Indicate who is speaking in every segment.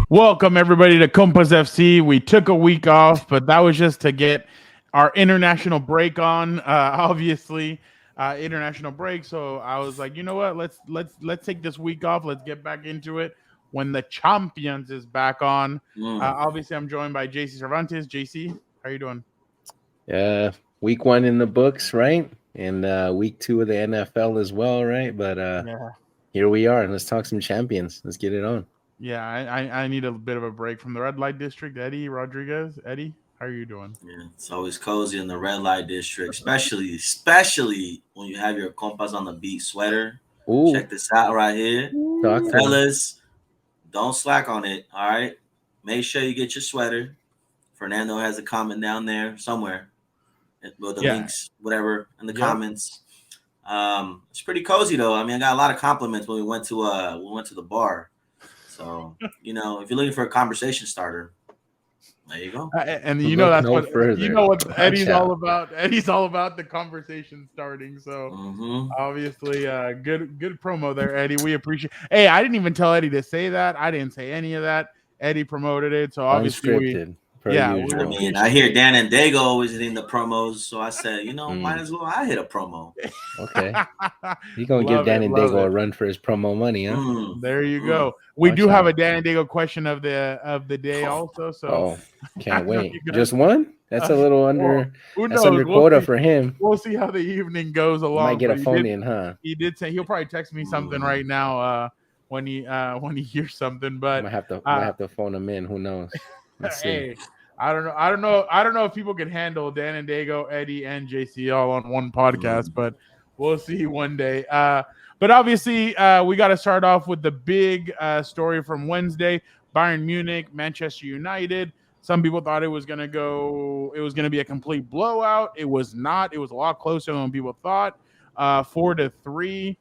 Speaker 1: Welcome everybody to Compass FC. We took a week off, but that was just to get our international break on. Obviously, international break. So I was like, you know what? Let's take this week off. Let's get back into it when the champions is back on. Obviously, I'm joined by JC Cervantes. JC, how you doing?
Speaker 2: Week one in the books, right? And week two of the NFL as well, right? But
Speaker 1: Yeah.
Speaker 2: here we are. Let's talk some champions. Let's get it on.
Speaker 1: Yeah, I need a bit of a break from the red light district. Eddie Rodriguez. Eddie, how are you doing?
Speaker 3: Yeah, it's always cozy in the red light district, especially when you have your compas on the beat sweater.
Speaker 2: Ooh,
Speaker 3: Check this out right here,
Speaker 2: talk to me.
Speaker 3: fellas. Don't slack on it. All right, make sure you get your sweater. Fernando has a comment down there somewhere. With the links, whatever, in the comments. It's pretty cozy though. I mean, I got a lot of compliments when we went to the bar. So if you're looking for a conversation starter, there you go.
Speaker 1: And you know what Eddie's all about. Eddie's all about the conversation starting. So obviously, good promo there, Eddie. We appreciate. Hey, I didn't even tell Eddie to say that. I didn't say any of that. Eddie promoted it, so obviously
Speaker 2: usual.
Speaker 3: I mean, I hear Dan and Dago always hitting the promos, so I said, might as well I hit a promo.
Speaker 2: Okay, you gonna give Dan and Dago a run for his promo money, huh?
Speaker 1: There you go. We do have a Dan and Dago question of the day also. So
Speaker 2: can't wait. Just one? That's a little under. That's under quota for him.
Speaker 1: We'll see how the evening goes along.
Speaker 2: Might get a phone in, huh?
Speaker 1: He did say he'll probably text me something right now when he hears something. But
Speaker 2: I might have to phone him in. Who knows? Let's see.
Speaker 1: Hey, I don't know if people can handle Dan and Dago, Eddie, and JC all on one podcast, but we'll see one day. But obviously, we got to start off with the big story from Wednesday: Bayern Munich, Manchester United. Some people thought it was going to be a complete blowout. It was not. It was a lot closer than people thought. 4-3.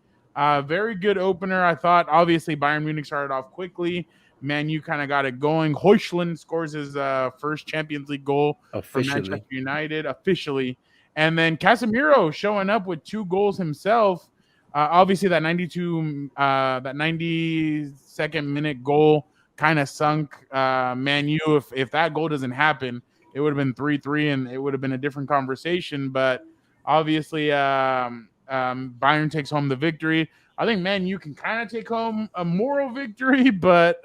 Speaker 1: Very good opener, I thought. Obviously, Bayern Munich started off quickly. Man U kind of got it going. Højlund scores his first Champions League goal for Manchester United officially. And then Casemiro showing up with 2 goals himself. Obviously, that 92nd minute goal kind of sunk Man U. If that goal doesn't happen, it would have been 3-3 and it would have been a different conversation. But obviously, Bayern takes home the victory. I think Man U can kind of take home a moral victory, but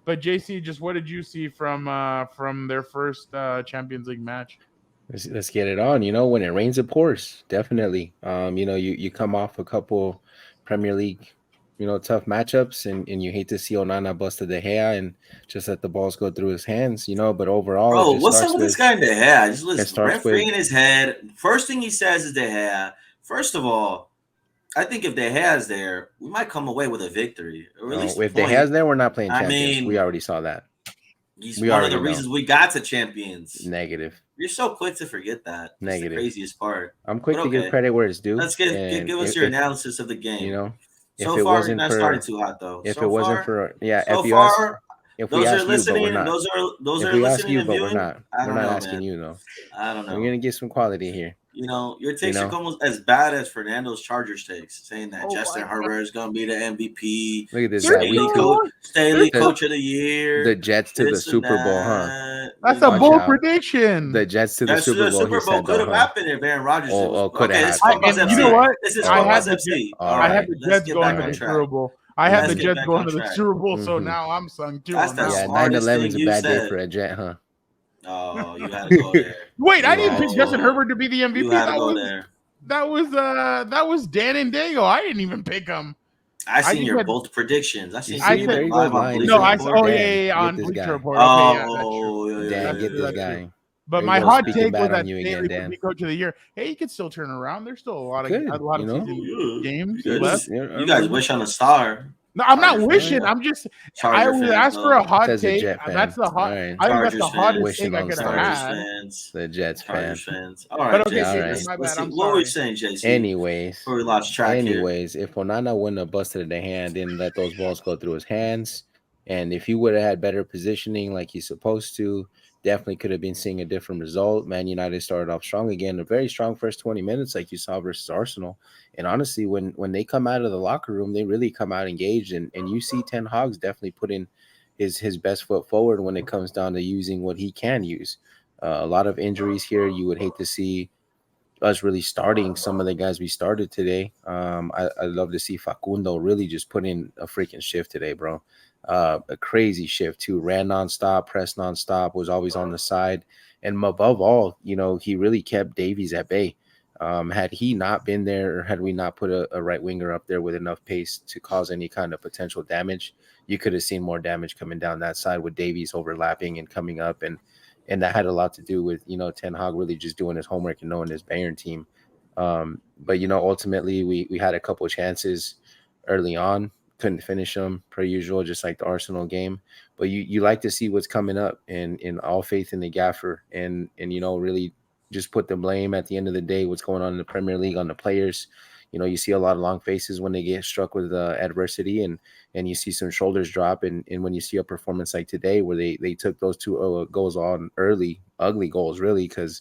Speaker 1: JC, just what did you see from their first Champions League match?
Speaker 2: Let's get it on. When it rains, it pours. Definitely. You come off a couple Premier League, tough matchups, and you hate to see Onana bust to De Gea and just let the balls go through his hands. But overall,
Speaker 3: bro, what's up with this guy in De Gea? Just listen, referee in his head. First thing he says is De Gea. First of all, I think if De Gea's there, we might come away with a victory. Or at least
Speaker 2: if De Gea's there, we're not playing champions. We already saw that.
Speaker 3: He's one of the reasons we got to champions.
Speaker 2: Negative.
Speaker 3: You're so quick to forget that.
Speaker 2: Negative.
Speaker 3: That's the craziest part.
Speaker 2: I'm quick to give credit where it's due.
Speaker 3: Let's give us your analysis of the game.
Speaker 2: So far,
Speaker 3: you're not starting too hot though.
Speaker 2: If it wasn't for
Speaker 3: if we ask you, but we're not. Those are listening and viewing.
Speaker 2: We're not asking you though.
Speaker 3: I don't know.
Speaker 2: We're gonna get some quality here.
Speaker 3: Your takes are almost as bad as Fernando's Chargers takes, saying that Justin Herbert is going to be the MVP.
Speaker 2: Look at this guy.
Speaker 3: Staley Coach of the Year.
Speaker 2: The Jets to the Super Bowl, huh?
Speaker 1: That's a bold prediction.
Speaker 2: The Jets to the Super Bowl.
Speaker 3: Super Bowl could have happened if Aaron Rodgers.
Speaker 2: Could have happened.
Speaker 1: You know what?
Speaker 3: This is Compass FC.
Speaker 1: I had the Jets going to the Super Bowl. I had the Jets going to the Super Bowl, so now I'm sung too.
Speaker 3: That's the
Speaker 2: 9/11 is a bad day for a Jet, huh?
Speaker 3: Oh, you had to go there.
Speaker 1: Wait, I didn't pick Justin Herbert to be the MVP.
Speaker 3: You had to go there.
Speaker 1: That was Dan and Dago. I didn't even pick him.
Speaker 3: I seen your both predictions. I seen
Speaker 2: you live on
Speaker 1: Bleacher Report. On Bleacher Report.
Speaker 2: Dan, get this guy.
Speaker 1: But my hot take was that Staley could be Coach of the Year. Hey, he could still turn around. There's still a lot of games left.
Speaker 3: You guys wish on a star.
Speaker 1: No, I'm not wishing. I'm just. I would ask for a hot take. That's the hot.
Speaker 2: Right.
Speaker 1: I think that's the hottest take I could have had.
Speaker 2: The Jets fans.
Speaker 3: All right.
Speaker 1: But okay,
Speaker 2: all right.
Speaker 1: my bad.
Speaker 3: What were you saying, JC?
Speaker 2: Anyways,
Speaker 3: we lost track
Speaker 2: if Onana wouldn't have busted the hand, didn't let those balls go through his hands, and if he would have had better positioning like he's supposed to, definitely could have been seeing a different result. Man United started off strong again, a very strong first 20 minutes like you saw versus Arsenal. And honestly, when they come out of the locker room, they really come out engaged. And you see Ten Hag's definitely putting is his best foot forward when it comes down to using what he can use. A lot of injuries here. You would hate to see us really starting some of the guys we started today. I love to see Facundo really just put in a freaking shift today, bro. A crazy shift too. Ran nonstop, pressed nonstop, was always on the side, and above all, he really kept Davies at bay. Had he not been there, or had we not put a right winger up there with enough pace to cause any kind of potential damage, you could have seen more damage coming down that side with Davies overlapping and coming up, and that had a lot to do with Ten Hag really just doing his homework and knowing his Bayern team. But ultimately we had a couple of chances early on, couldn't finish them per usual, just like the Arsenal game. But you like to see what's coming up, and all faith in the gaffer, and really just put the blame at the end of the day what's going on in the Premier League on the players. You see a lot of long faces when they get struck with adversity, and you see some shoulders drop. And when you see a performance like today where they took those two goals on early, ugly goals, really, because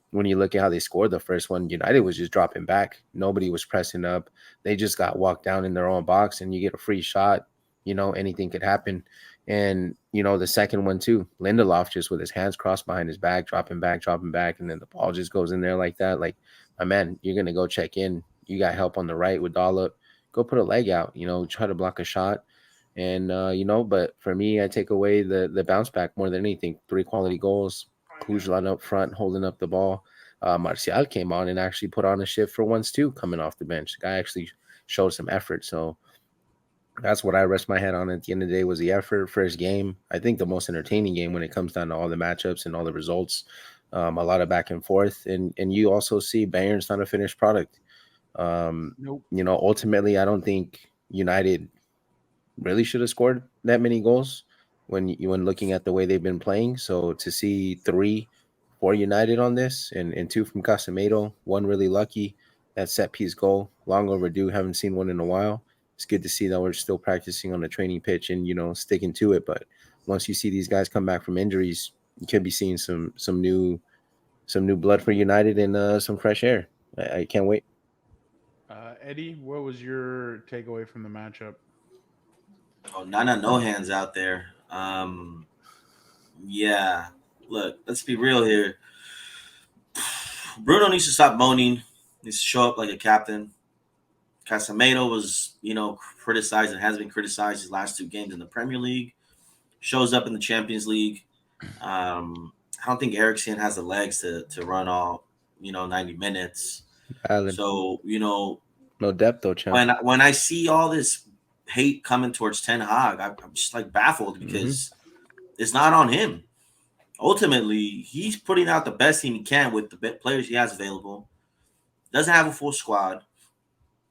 Speaker 2: when you look at how they scored the first one, United was just dropping back. Nobody was pressing up. They just got walked down in their own box, and you get a free shot. Anything could happen. And, the second one too, Lindelof just with his hands crossed behind his back, dropping back. And then the ball just goes in there like that. Like, my man, you're going to go check in. You got help on the right with Dollop. Go put a leg out, try to block a shot. And, but for me, I take away the bounce back more than anything. 3 quality goals. Kujlan up front, holding up the ball. Martial came on and actually put on a shift for once too, coming off the bench. The guy actually showed some effort. So that's what I rest my head on at the end of the day, was the effort. First game, I think the most entertaining game when it comes down to all the matchups and all the results. A lot of back and forth. And you also see Bayern's not a finished product.
Speaker 1: Nope.
Speaker 2: Ultimately, I don't think United really should have scored that many goals when looking at the way they've been playing. So to see 3 for United on this, and 2 from Casemiro, 1 really lucky, that set piece goal, long overdue. Haven't seen one in a while. It's good to see that we're still practicing on the training pitch and sticking to it. But once you see these guys come back from injuries, you could be seeing some new blood for United and some fresh air. I can't wait.
Speaker 1: Eddie, what was your takeaway from the matchup?
Speaker 3: Oh, no hands out there. Yeah. Look, let's be real here. Bruno needs to stop moaning. Needs to show up like a captain. Casemiro was, criticized and has been criticized his last 2 games in the Premier League. Shows up in the Champions League. I don't think Eriksen has the legs to run all, 90 minutes.
Speaker 2: Alan.
Speaker 3: So,
Speaker 2: no depth though, champ.
Speaker 3: When I see all this hate coming towards Ten Hag, I'm just like baffled, because it's not on him. Ultimately, he's putting out the best team he can with the players he has available. Doesn't have a full squad.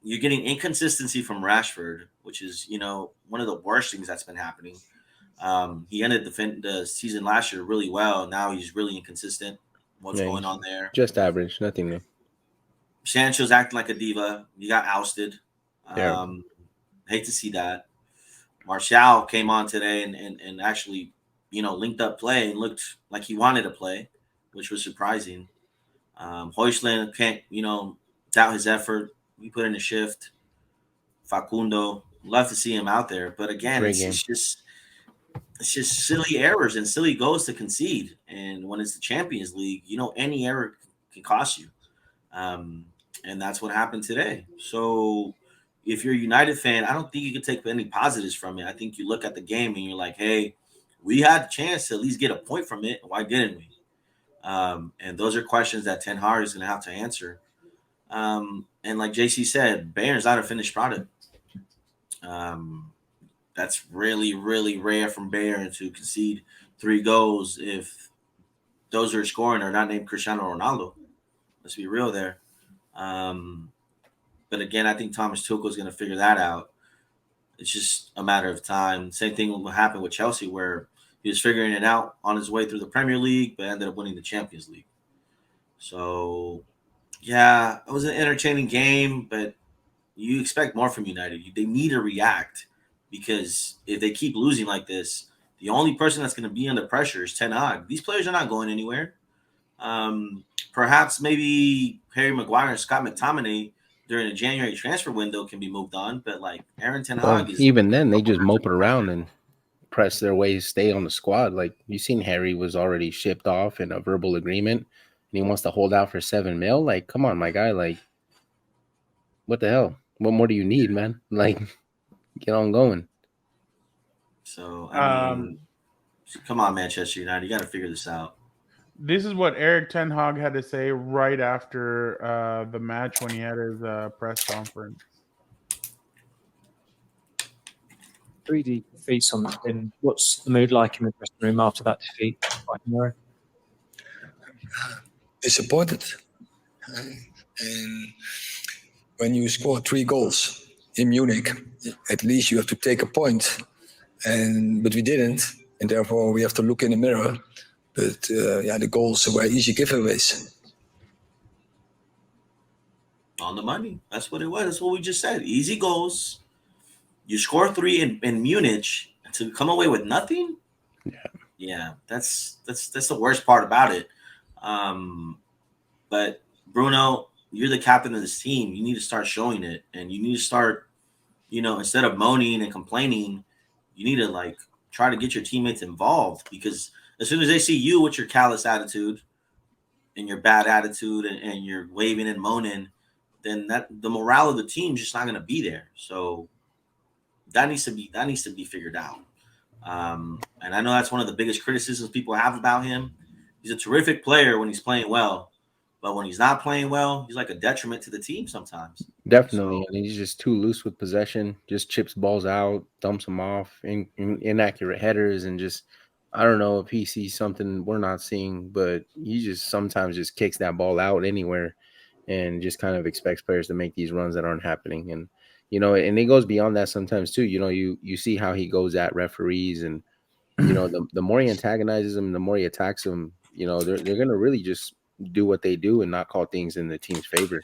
Speaker 3: You're getting inconsistency from Rashford, which is, one of the worst things that's been happening. He ended the season last year really well. Now he's really inconsistent. What's going on there?
Speaker 2: Just average, nothing new.
Speaker 3: Sancho's acting like a diva. He got ousted.
Speaker 2: Yeah.
Speaker 3: Hate to see that. Martial came on today and actually, linked up play and looked like he wanted to play, which was surprising. Højlund can't, doubt his effort. We put in a shift. Facundo, love to see him out there. But again, it's just silly errors and silly goals to concede. And when it's the Champions League, any error can cost you. And that's what happened today. So if you're a United fan, I don't think you can take any positives from it. I think you look at the game and you're like, hey, we had the chance to at least get a point from it. Why didn't we? And those are questions that Ten Hag is going to have to answer. And like JC said, Bayern's not a finished product. That's really, really rare from Bayern to concede 3 goals if those who are scoring are not named Cristiano Ronaldo. Let's be real there. But again, I think Thomas Tuchel is going to figure that out. It's just a matter of time. Same thing will happen with Chelsea, where he was figuring it out on his way through the Premier League, but ended up winning the Champions League. So, yeah, it was an entertaining game, but you expect more from United. They need to react, because if they keep losing like this, the only person that's going to be under pressure is Ten Hag. These players are not going anywhere. Perhaps maybe Harry Maguire and Scott McTominay during the January transfer window can be moved on, but like Aaron Ten Hag is
Speaker 2: even then they just mope around and press their way, stay on the squad. Like you seen Harry was already shipped off in a verbal agreement, and he wants to hold out for $7 million. Like, come on, my guy. Like, what the hell? What more do you need, man? Like, get on going.
Speaker 3: So I mean, come on, Manchester United, you got to figure this out.
Speaker 1: This is what Eric Ten Hag had to say right after the match when he had his press conference.
Speaker 4: 3D defeats on that. And what's the mood like in the dressing room after that defeat?
Speaker 5: Disappointed. And when you score 3 goals in Munich, at least you have to take a point. But we didn't, and therefore we have to look in the mirror. But the goals were easy giveaways.
Speaker 3: On the money. That's what it was. That's what we just said. Easy goals. You score 3 in Munich to come away with nothing. Yeah. That's the worst part about it. But Bruno, you're the captain of this team. You need to start showing it, and you need to start, instead of moaning and complaining, you need to try to get your teammates involved, because as soon as they see you with your callous attitude and your bad attitude and you're waving and moaning, then the morale of the team is just not going to be there. So that needs to be figured out. And I know that's one of the biggest criticisms people have about him. He's a terrific player when he's playing well, but when he's not playing well, he's like a detriment to the team sometimes.
Speaker 2: Definitely. And he's just too loose with possession, just chips balls out, dumps them off, inaccurate headers, and just, I don't know if he sees something we're not seeing, but he just sometimes just kicks that ball out anywhere and just kind of expects players to make these runs that aren't happening. And, and it goes beyond that sometimes too. You see how he goes at referees, and, the more he antagonizes them, the more he attacks them, they're going to really just do what they do and not call things in the team's favor.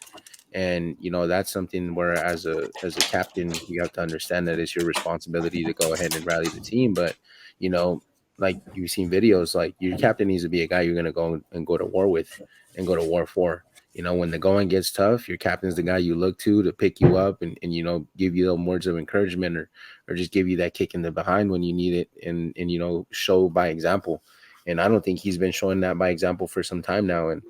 Speaker 2: And, that's something where as a captain, you have to understand that it's your responsibility to go ahead and rally the team. But, like you've seen videos, like your captain needs to be a guy you're going to go to war with and go to war for. When the going gets tough, your captain's the guy you look to pick you up and give you those words of encouragement or just give you that kick in the behind when you need it and show by example. And I don't think he's been showing that by example for some time now. And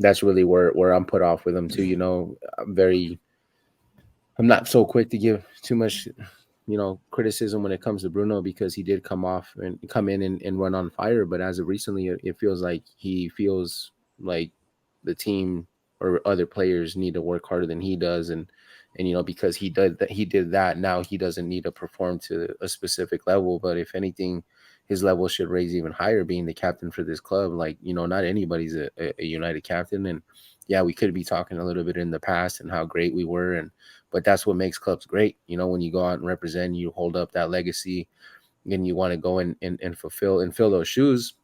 Speaker 2: that's really where I'm put off with him too. I'm not so quick to give too much criticism when it comes to Bruno, because he did come in and run on fire. But as of recently, it feels like he feels like the team or other players need to work harder than he does. And because he did that, now he doesn't need to perform to a specific level. But if anything, his level should raise even higher, being the captain for this club. Not anybody's a United captain. And yeah, we could be talking a little bit in the past and how great we were. But that's what makes clubs great. When you go out and represent, you hold up that legacy, and you want to go and fill those shoes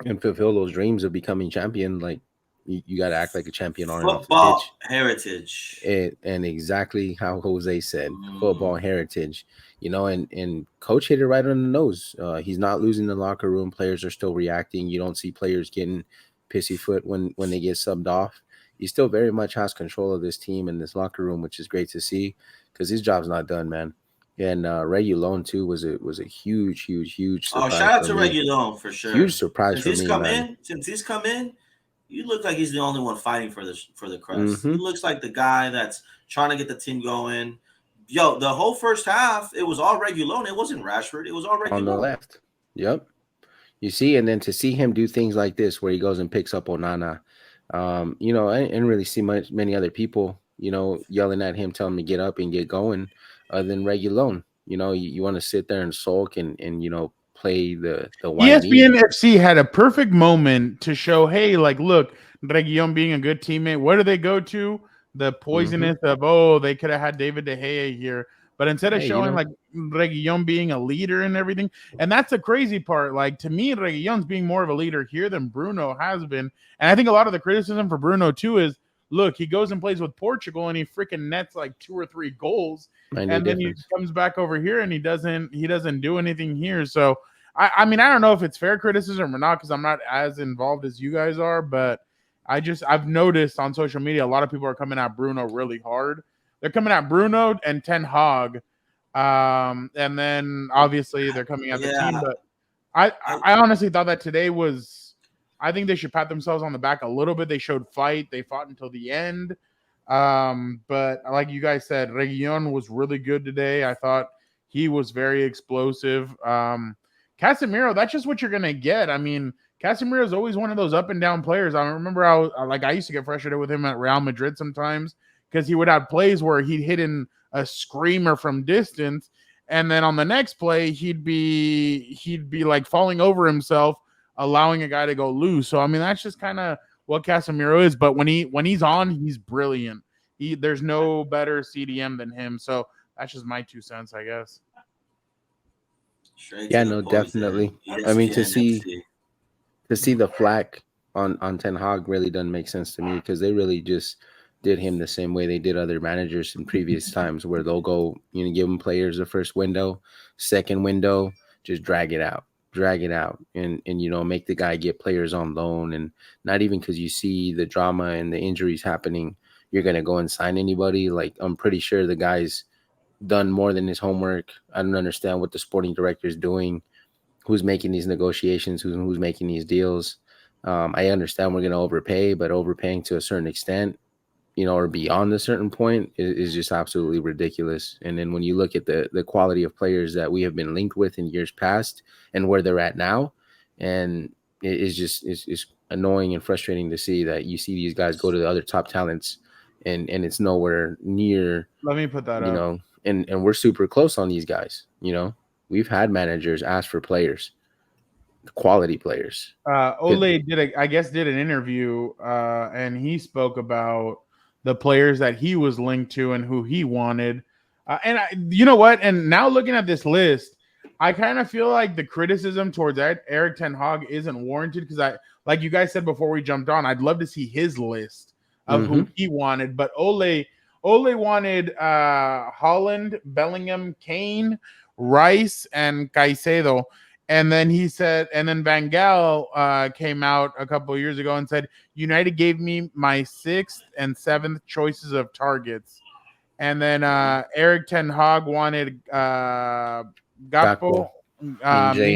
Speaker 2: and fulfill those dreams of becoming champion. Like you got to act like a champion on
Speaker 3: football
Speaker 2: the pitch.
Speaker 3: Heritage.
Speaker 2: And exactly how Jose said, football heritage. And coach hit it right on the nose. He's not losing the locker room. Players are still reacting. You don't see players getting pissy foot when they get subbed off. He still very much has control of this team and this locker room, which is great to see, because his job's not done, man. And Reguilón too was a huge surprise.
Speaker 3: Oh, shout out to Reguilón for sure.
Speaker 2: Huge surprise for me.
Speaker 3: Since he's come in, you look like he's the only one fighting for the crust. He looks like the guy that's trying to get the team going. Yo, the whole first half, it was all Reguilón. It wasn't Rashford. It was all Reguilón.
Speaker 2: On the left. Yep. You see, and then to see him do things like this where he goes and picks up Onana, I didn't really see many other people, yelling at him, telling him to get up and get going, other than Reguilón. You want to sit there and sulk and play the
Speaker 1: ESPN FC had a perfect moment to show, hey, look, Reguilón being a good teammate. What do they go to? The poisonous of, they could have had David De Gea here. But instead of showing Reguilón being a leader and everything, and that's the crazy part. To me, Reguilón's being more of a leader here than Bruno has been. And I think a lot of the criticism for Bruno too is, look, he goes and plays with Portugal and he freaking nets 2 or 3 goals, and then he comes back over here and he doesn't do anything here. So I mean, I don't know if it's fair criticism or not, because I'm not as involved as you guys are, but I've noticed on social media a lot of people are coming at Bruno really hard. They're coming at Bruno and Ten Hag And then obviously they're coming at the
Speaker 3: Yeah.
Speaker 1: team. But I honestly thought that today was. I think they should pat themselves on the back a little bit. They showed fight. They fought until the end. But like you guys said, Reguilón was really good today. I thought he was very explosive. Casemiro, that's just what you're gonna get. I mean, Casemiro is always one of those up and down players. I remember I used to get frustrated with him at Real Madrid sometimes because he would have plays where he'd hit in a screamer from distance, and then on the next play he'd be like falling over himself, allowing a guy to go loose. So I mean, that's just kind of what Casemiro is. But when he's on, he's brilliant. There's no better CDM than him. So that's just my 2 cents, I guess.
Speaker 3: Straight
Speaker 2: Yeah,
Speaker 3: to the
Speaker 2: no,
Speaker 3: poison.
Speaker 2: definitely.
Speaker 3: ESPN,
Speaker 2: I mean, to see
Speaker 3: FC.
Speaker 2: the flack on Ten Hag really doesn't make sense to me because they really just did him the same way they did other managers in previous times, where they'll go, give them players the first window, second window, just drag it out, and make the guy get players on loan, and not even because you see the drama and the injuries happening, you're gonna go and sign anybody. Like, I'm pretty sure the guy's done more than his homework. I don't understand what the sporting director is doing, who's making these negotiations, who's making these deals. I understand we're going to overpay, but overpaying to a certain extent, or beyond a certain point is just absolutely ridiculous. And then when you look at the quality of players that we have been linked with in years past and where they're at now, and it's annoying and frustrating to see that you see these guys go to the other top talents and it's nowhere near.
Speaker 1: Let me put that up.
Speaker 2: And we're super close on these guys. We've had managers ask for players, quality players.
Speaker 1: Ole did an interview, and he spoke about the players that he was linked to and who he wanted. You know what? And now looking at this list, I kind of feel like the criticism towards Erik Ten Hag isn't warranted because like you guys said before we jumped on, I'd love to see his list of who he wanted. But Ole wanted Holland, Bellingham, Kane, Rice, and Caicedo. And then he said, and then Van Gaal came out a couple of years ago and said, United gave me my 6th and 7th choices of targets. And then Erik Ten Hag wanted Gakpo,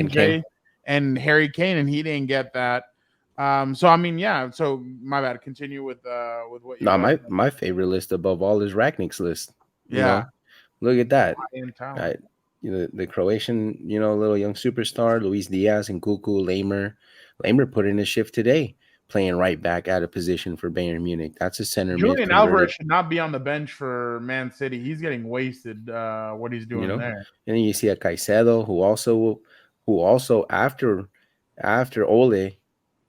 Speaker 1: Jay, and Harry Kane, and he didn't get that. So I mean, yeah. So my bad. Continue with what you.
Speaker 2: No, my favorite list above all is Ragnick's list.
Speaker 1: Yeah,
Speaker 2: look at that.
Speaker 1: The
Speaker 2: Croatian, little young superstar, Luis Diaz and Kuku, Lamer put in a shift today, playing right back out of position for Bayern Munich. That's a center mid.
Speaker 1: Julian Alvarez should not be on the bench for Man City. He's getting wasted. What he's doing there.
Speaker 2: And then you see a Caicedo who also after Ole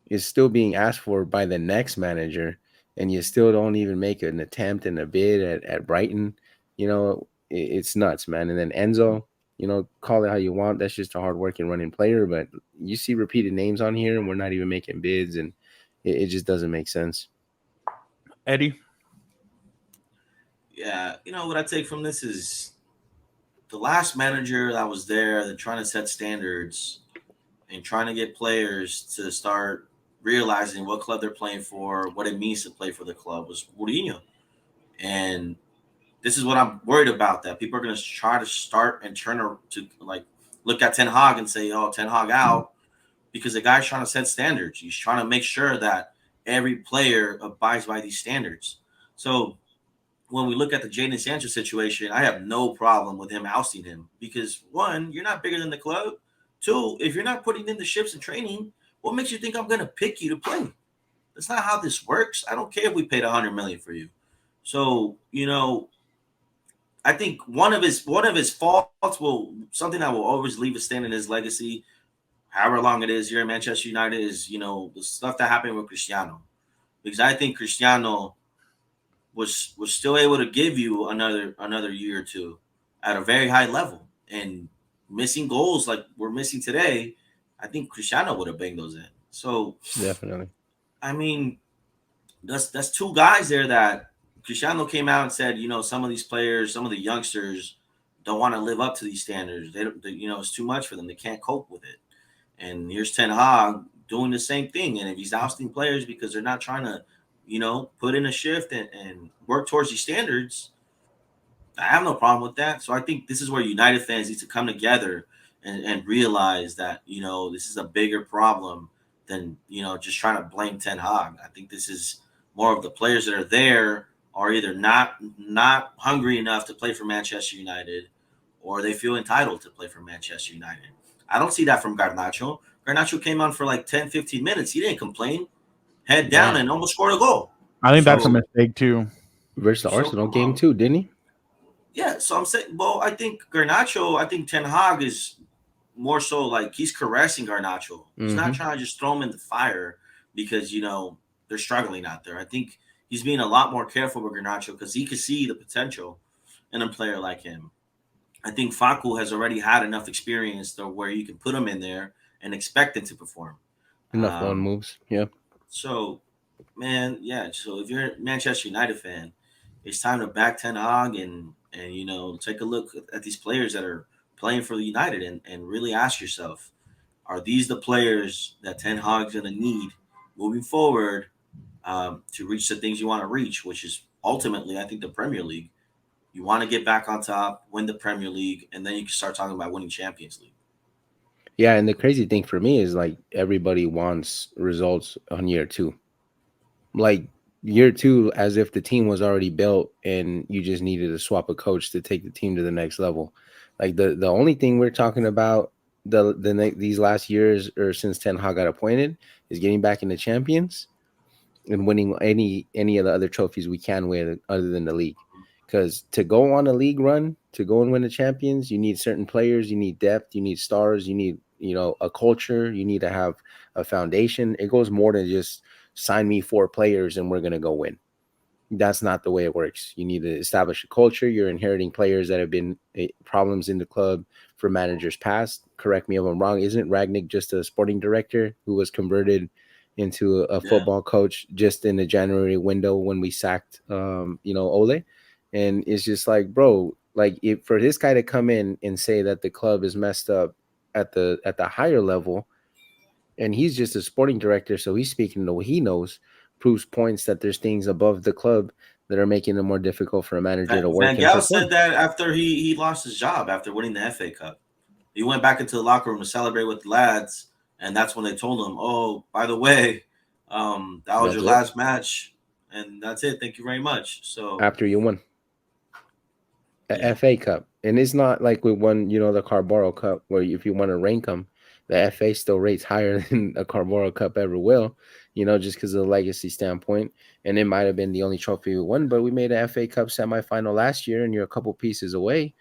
Speaker 2: is still being asked for by the next manager, and you still don't even make an attempt and a bid at Brighton. It's nuts, man. And then Enzo. Call it how you want. That's just a hard-working running player. But you see repeated names on here, and we're not even making bids, and it just doesn't make sense.
Speaker 1: Eddie?
Speaker 3: Yeah, what I take from this is the last manager that was there, they're trying to set standards and trying to get players to start realizing what club they're playing for, what it means to play for the club, was Mourinho. And this is what I'm worried about, that people are going to try to start and turn to look at Ten Hag and say, oh, Ten Hag out, because the guy's trying to set standards. He's trying to make sure that every player abides by these standards. So when we look at the Jadon Sancho situation, I have no problem with him ousting him because, one, you're not bigger than the club. Two, if you're not putting in the shifts and training, what makes you think I'm going to pick you to play? That's not how this works. I don't care if we paid $100 million for you. So, I think one of his faults something that will always leave a stain in his legacy, however long it is here at Manchester United, is the stuff that happened with Cristiano, because I think Cristiano was still able to give you another year or two at a very high level, and missing goals like we're missing today, I think Cristiano would have banged those in. So
Speaker 2: definitely, I
Speaker 3: mean, that's two guys there that. Cristiano came out and said, some of these players, some of the youngsters don't want to live up to these standards. It's too much for them. They can't cope with it. And here's Ten Hag doing the same thing. And if he's ousting players because they're not trying to, put in a shift and work towards these standards, I have no problem with that. So I think this is where United fans need to come together and realize that, this is a bigger problem than, just trying to blame Ten Hag. I think this is more of the players that are there are either not hungry enough to play for Manchester United, or they feel entitled to play for Manchester United. I don't see that from Garnacho. Garnacho came on for like 10, 15 minutes. He didn't complain. Head down and almost scored a goal.
Speaker 1: I think that's a mistake too.
Speaker 2: Versus the Arsenal game too, didn't he?
Speaker 3: Yeah, so I'm saying, I think Ten Hag is more so like he's caressing Garnacho. He's not trying to just throw him in the fire because, they're struggling out there. I think he's being a lot more careful with Garnacho because he can see the potential in a player like him. I think Facu has already had enough experience to where you can put him in there and expect him to perform.
Speaker 2: Enough loan moves, yeah.
Speaker 3: So, man, yeah. So if you're a Manchester United fan, it's time to back Ten Hag and take a look at these players that are playing for the United and really ask yourself, are these the players that Ten Hag's going to need moving forward to reach the things you want to reach, which is ultimately, I think, the Premier League. You want to get back on top, win the Premier League, and then you can start talking about winning Champions League.
Speaker 2: Yeah, and the crazy thing for me is like everybody wants results on year 2. Like year 2, as if the team was already built and you just needed to swap a coach to take the team to the next level. Like the only thing we're talking about these last years or since Ten Hag got appointed is getting back into champions and winning any of the other trophies we can win other than the league. Because to go on a league run, to go and win the champions, you need certain players, you need depth, you need stars, you need a culture, you need to have a foundation. It goes more than just sign me 4 players and we're gonna go win. That's not the way it works. You need to establish a culture. You're inheriting players that have been problems in the club for managers past. Correct me if I'm wrong. Isn't Ragnick just a sporting director who was converted into a football coach just in the January window when we sacked Ole? And it's just like, bro, like if for this guy to come in and say that the club is messed up at the higher level, and he's just a sporting director, so he's speaking to what he knows, proves points that there's things above the club that are making it more difficult for a manager to work.
Speaker 3: Van Gaal said that after he lost his job after winning the FA Cup. He went back into the locker room to celebrate with the lads, and that's when they told him, "Oh, by the way, that was your last match, and that's it. Thank you very much." So
Speaker 2: after you won the FA Cup, and it's not like we won, the Carabao Cup, where if you want to rank them, the FA still rates higher than a Carabao Cup ever will, just because of the legacy standpoint. And it might have been the only trophy we won, but we made an FA Cup semifinal last year, and you're a couple pieces away.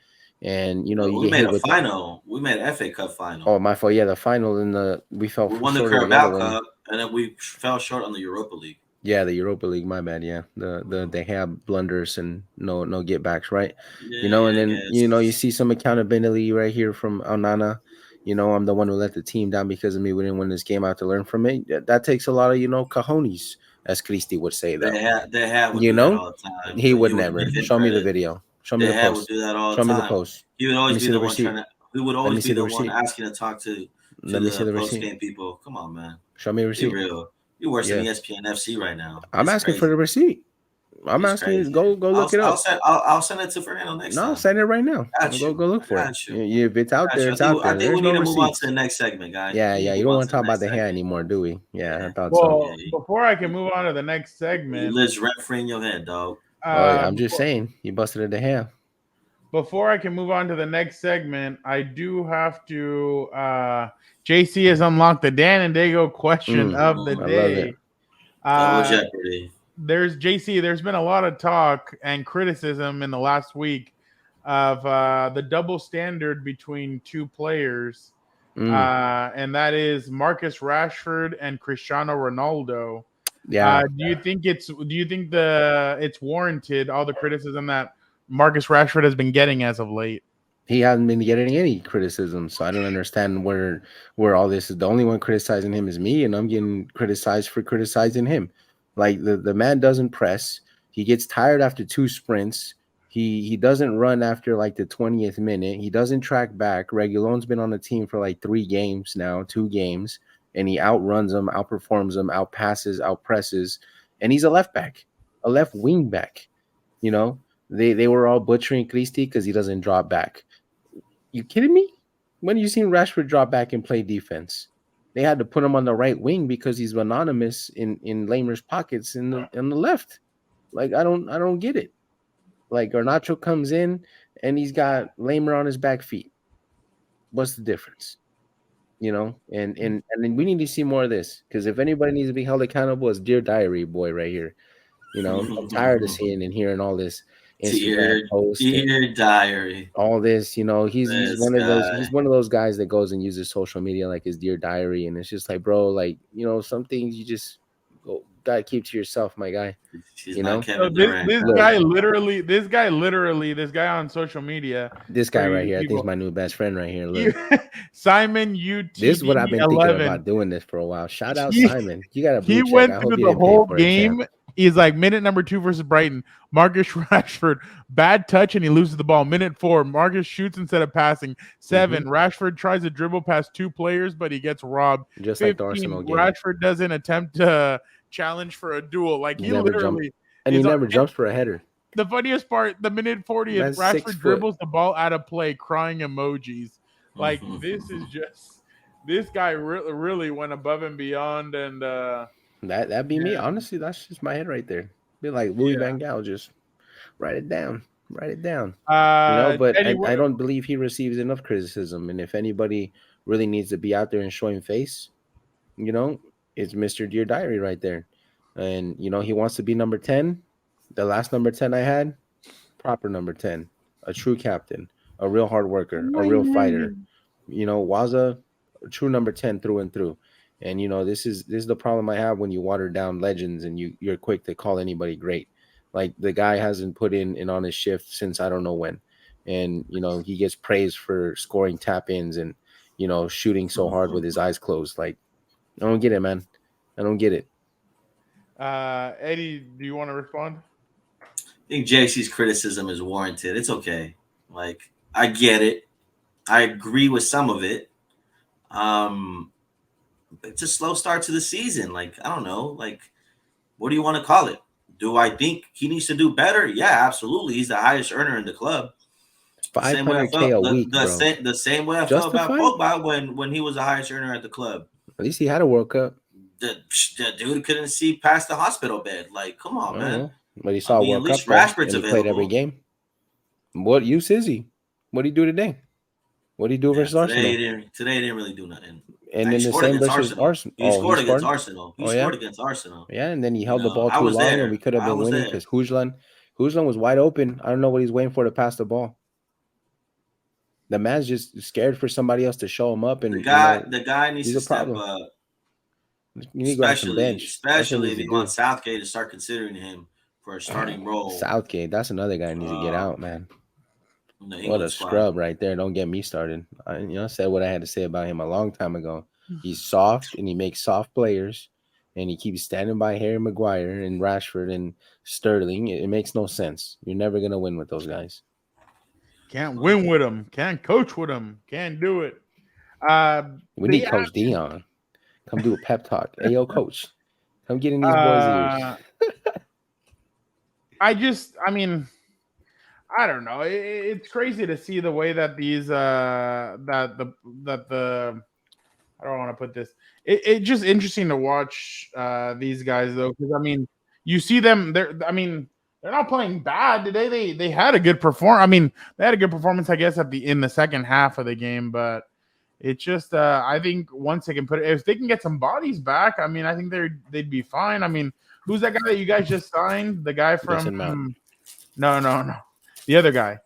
Speaker 2: And
Speaker 3: we made a final. We made an FA Cup final.
Speaker 2: Oh, my fault. Yeah, the final we
Speaker 3: won the Carabao Cup, and then we fell short on the Europa League.
Speaker 2: Yeah, the Europa League. My bad. Yeah, they have blunders and no get backs, right?
Speaker 3: Yeah,
Speaker 2: and then you see some accountability right here from Onana. I'm the one who let the team down because of me. We didn't win this game. I have to learn from it. That takes a lot of cojones, as Christy would say. That
Speaker 3: they have do that all the time.
Speaker 2: He would never. Show me the video. Show me the post.
Speaker 3: Would do that all
Speaker 2: Show
Speaker 3: the time.
Speaker 2: me the post.
Speaker 3: He would always be the one trying to. We would always be the one asking to talk to the post-game people. Come on, man.
Speaker 2: Show me a receipt.
Speaker 3: Be real. You're worse than ESPN FC right now.
Speaker 2: I'm asking for the receipt. I'm asking you, go look it up.
Speaker 3: I'll send it to Fernando next time.
Speaker 2: No, send it right now. Go look for it. If it's out there, it's out there.
Speaker 3: I think we need to move on to the next segment, guys.
Speaker 2: Yeah. You don't want to talk about the hair anymore, do we? Yeah, I thought so.
Speaker 1: Before I can move on to the next segment,
Speaker 3: it lives rent free in your head, dog.
Speaker 2: I'm just saying, you busted at the hair.
Speaker 1: Before I can move on to the next segment, I do have to. JC has unlocked the Dan and Dago question of the day.
Speaker 3: Double Jeopardy.
Speaker 1: There's been a lot of talk and criticism in the last week of the double standard between 2 players, and that is Marcus Rashford and Cristiano Ronaldo.
Speaker 2: Yeah.
Speaker 1: Do you think it's warranted, all the criticism that Marcus Rashford has been getting as of late?
Speaker 2: He hasn't been getting any criticism, so I don't understand where all this is. The only one criticizing him is me, and I'm getting criticized for criticizing him. Like the man doesn't press. He gets tired after 2 sprints. He doesn't run after like the 20th minute. He doesn't track back. Reguilón's been on the team for like 3 games now, 2 games, and he outruns them, outperforms them, outpasses, outpresses, and he's a left back, a left wing back. They were all butchering Christie because he doesn't drop back. You kidding me? When you seen Rashford drop back and play defense? They had to put him on the right wing because he's anonymous in Lamer's pockets in the left. Like I don't get it. Like Garnacho comes in and he's got Lamer on his back feet. What's the difference? You know, and then we need to see more of this because if anybody needs to be held accountable, it's Dear Diary boy right here. You know, I'm tired of seeing and hearing all this Instagram posts,
Speaker 3: Dear Diary,
Speaker 2: all this. You know, he's one of those. He's one of those guys that goes and uses social media like his Dear Diary, and it's just like, bro, like you know, some things you just gotta keep to yourself, my guy.
Speaker 3: She's
Speaker 2: you
Speaker 3: not
Speaker 2: know,
Speaker 3: Kevin
Speaker 1: this
Speaker 3: Durant.
Speaker 1: guy on social media.
Speaker 2: This guy right here, I think is my new best friend right here. Look,
Speaker 1: Simon UT.
Speaker 2: This is what I've been thinking about doing this for a while. Shout out Simon. You got a blue check.
Speaker 1: He went
Speaker 2: I
Speaker 1: through
Speaker 2: hope you
Speaker 1: the
Speaker 2: didn't pay
Speaker 1: whole
Speaker 2: for it,
Speaker 1: game.
Speaker 2: champ.
Speaker 1: He's like minute number 2 versus Brighton. Marcus Rashford, bad touch and he loses the ball. Minute 4, Marcus shoots instead of passing. 7, Rashford tries to dribble past 2 players, but he gets robbed.
Speaker 2: Just
Speaker 1: 15,
Speaker 2: like the Arsenal game.
Speaker 1: Rashford doesn't attempt to challenge for a duel. Like he literally
Speaker 2: and he never jumps for a header.
Speaker 1: The funniest part, the minute 40 is Rashford dribbles the ball out of play, crying emojis. Like this is just this guy really went above and beyond, and
Speaker 2: that'd be me. Honestly, that's just my head right there. Be like Louis Van Gaal, just write it down. You know, but I don't believe he receives enough criticism. And if anybody really needs to be out there and showing face, you know, it's Mr. Dear Diary right there. And you know, he wants to be number 10. The last number 10 I had, proper number 10, a true captain, a real hard worker, a real fighter. You know, Waza, a true number 10 through and through. And you know, this is the problem I have when you water down legends and you're quick to call anybody great. Like the guy hasn't put in on his shift since I don't know when. And you know, he gets praised for scoring tap-ins and you know, shooting so hard with his eyes closed. Like, I don't get it, man. I don't get it.
Speaker 1: Eddie, do you want to respond?
Speaker 3: I think JC's criticism is warranted. It's okay. Like, I get it. I agree with some of it. It's a slow start to the season. Like, I don't know. Like, what do you want to call it? Do I think he needs to do better? Yeah, absolutely. He's the highest earner in the club.
Speaker 2: $500K a week, bro.
Speaker 3: The same way I felt about Pogba when he was the highest earner at the club.
Speaker 2: At least he had a World Cup.
Speaker 3: The dude couldn't see past the hospital bed. Like, come on, man.
Speaker 2: But he saw World Cup,
Speaker 3: Rashford's
Speaker 2: and he played every game. What use is he? What did he do today? What did he do versus Arsenal?
Speaker 3: Today he didn't really do nothing.
Speaker 2: And then the same versus Arsenal.
Speaker 3: He scored against Arsenal. He scored against Arsenal.
Speaker 2: Yeah, and then he held the ball too long, and we could have been winning because Hujlan was wide open. I don't know what he's waiting for to pass the ball. The man's just scared for somebody else to show him up, and
Speaker 3: the guy needs to step up.
Speaker 2: You need to go on some bench.
Speaker 3: Especially if you want Southgate to start considering him for a starting role.
Speaker 2: Southgate, that's another guy who needs to get out, man. What a scrub right there. Don't get me started. I said what I had to say about him a long time ago. He's soft, and he makes soft players, and he keeps standing by Harry Maguire and Rashford and Sterling. It makes no sense. You're never going to win with those guys.
Speaker 1: Can't win with them. Can't coach with them. Can't do it.
Speaker 2: We need Coach Dion. Come do a pep talk. Hey, yo, Coach. Come get in these boys' ears.
Speaker 1: I don't know. It's crazy to see the way that these I don't want to put this. It's just interesting to watch these guys though, because I mean, you see them. They're not playing bad today. They had a good performance. I mean, they had a good performance, I guess, in the second half of the game. But it's just, I think once they can if they can get some bodies back, I mean, I think they'd be fine. I mean, who's that guy that you guys just signed? The guy from No. The other guy.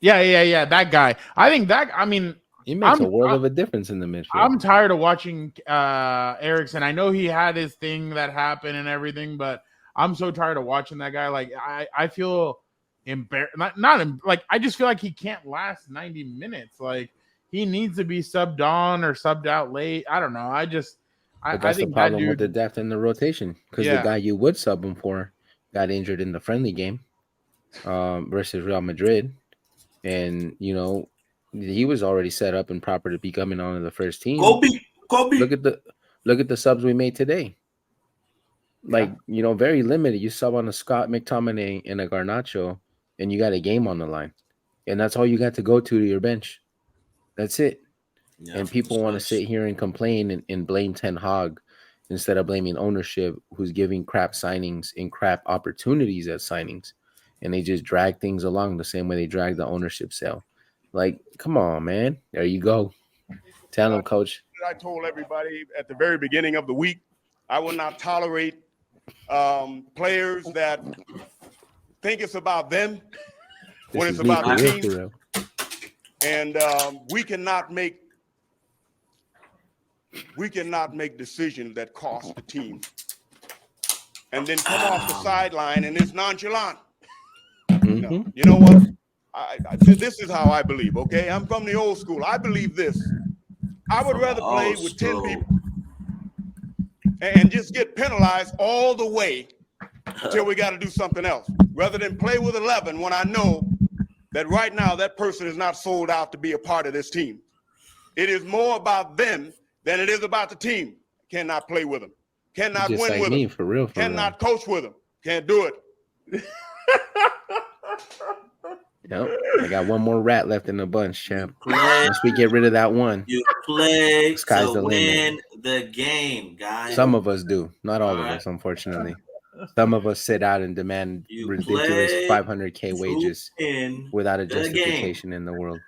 Speaker 1: Yeah, that guy. I think that. I mean,
Speaker 2: he makes a world of a difference in the midfield.
Speaker 1: I'm tired of watching Eriksen. I know he had his thing that happened and everything, but I'm so tired of watching that guy. Like I feel embarrassed. I just feel like he can't last 90 minutes. Like he needs to be subbed on or subbed out late. I don't know.
Speaker 2: But that's the problem with the depth in the rotation because the guy you would sub him for got injured in the friendly game versus Real Madrid, and you know he was already set up and proper to be coming on to the first team.
Speaker 3: Kobe.
Speaker 2: Look at the subs we made today. like very limited. You sub on a Scott McTominay and a Garnacho, and you got a game on the line, and that's all you got to go to your bench. That's it.
Speaker 3: Yeah,
Speaker 2: and people want to sit here and complain and blame Ten Hag instead of blaming ownership, who's giving crap signings and crap opportunities at signings, and they just drag things along the same way they drag the ownership sale. Like, come on, man. There you go. Tell them, coach.
Speaker 6: I told everybody at the very beginning of the week, I will not tolerate players that think it's about them when it's about the team. And we cannot make decisions that cost the team and then come off the sideline and it's nonchalant. No. You know what? This is how I believe, okay? I'm from the old school. I believe this. I would rather play with 10 people and just get penalized all the way until we got to do something else, rather than play with 11 when I know that right now that person is not sold out to be a part of this team. It is more about them than it is about the team. Cannot play with them. Cannot win
Speaker 2: like
Speaker 6: with
Speaker 2: me,
Speaker 6: them.
Speaker 2: for real.
Speaker 6: Cannot coach with them. Can't do it.
Speaker 2: Yep. I got one more rat left in the bunch, champ. Once we get rid of that one,
Speaker 3: you play
Speaker 2: sky's
Speaker 3: to
Speaker 2: the
Speaker 3: win
Speaker 2: limit.
Speaker 3: the game, guys.
Speaker 2: Some of us do, not all of us, unfortunately. Some of us sit out and demand ridiculous 500K wages without a justification in the world.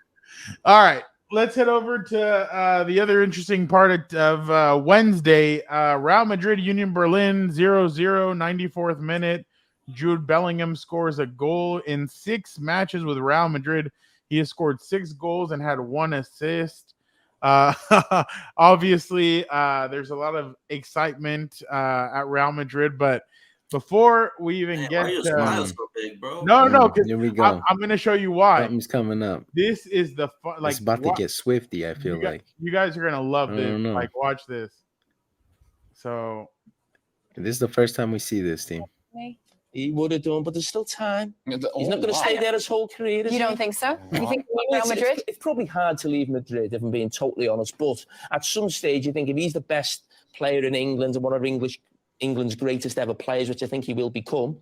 Speaker 1: All right, let's head over to the other interesting part of Wednesday. Real Madrid, Union Berlin, 0-0, 94th minute. Jude Bellingham scores a goal in 6 matches with Real Madrid. He has scored 6 goals and had 1 assist. Obviously, there's a lot of excitement at Real Madrid, but before we even get
Speaker 3: why your smile so big, bro?
Speaker 1: No,
Speaker 2: here we go.
Speaker 1: I'm going to show you why.
Speaker 2: Something's coming up.
Speaker 1: This is the fun. Like,
Speaker 2: it's about to get swifty. I feel like
Speaker 1: you guys are gonna love this. Like, watch this. So,
Speaker 2: this is the first time we see this team.
Speaker 7: He would have done, but there's still time. He's not going to stay there his whole career.
Speaker 8: You don't think so? You think Real Madrid?
Speaker 7: It's probably hard to leave Madrid, if I'm being totally honest. But at some stage, you think if he's the best player in England and one of England's greatest ever players, which I think he will become,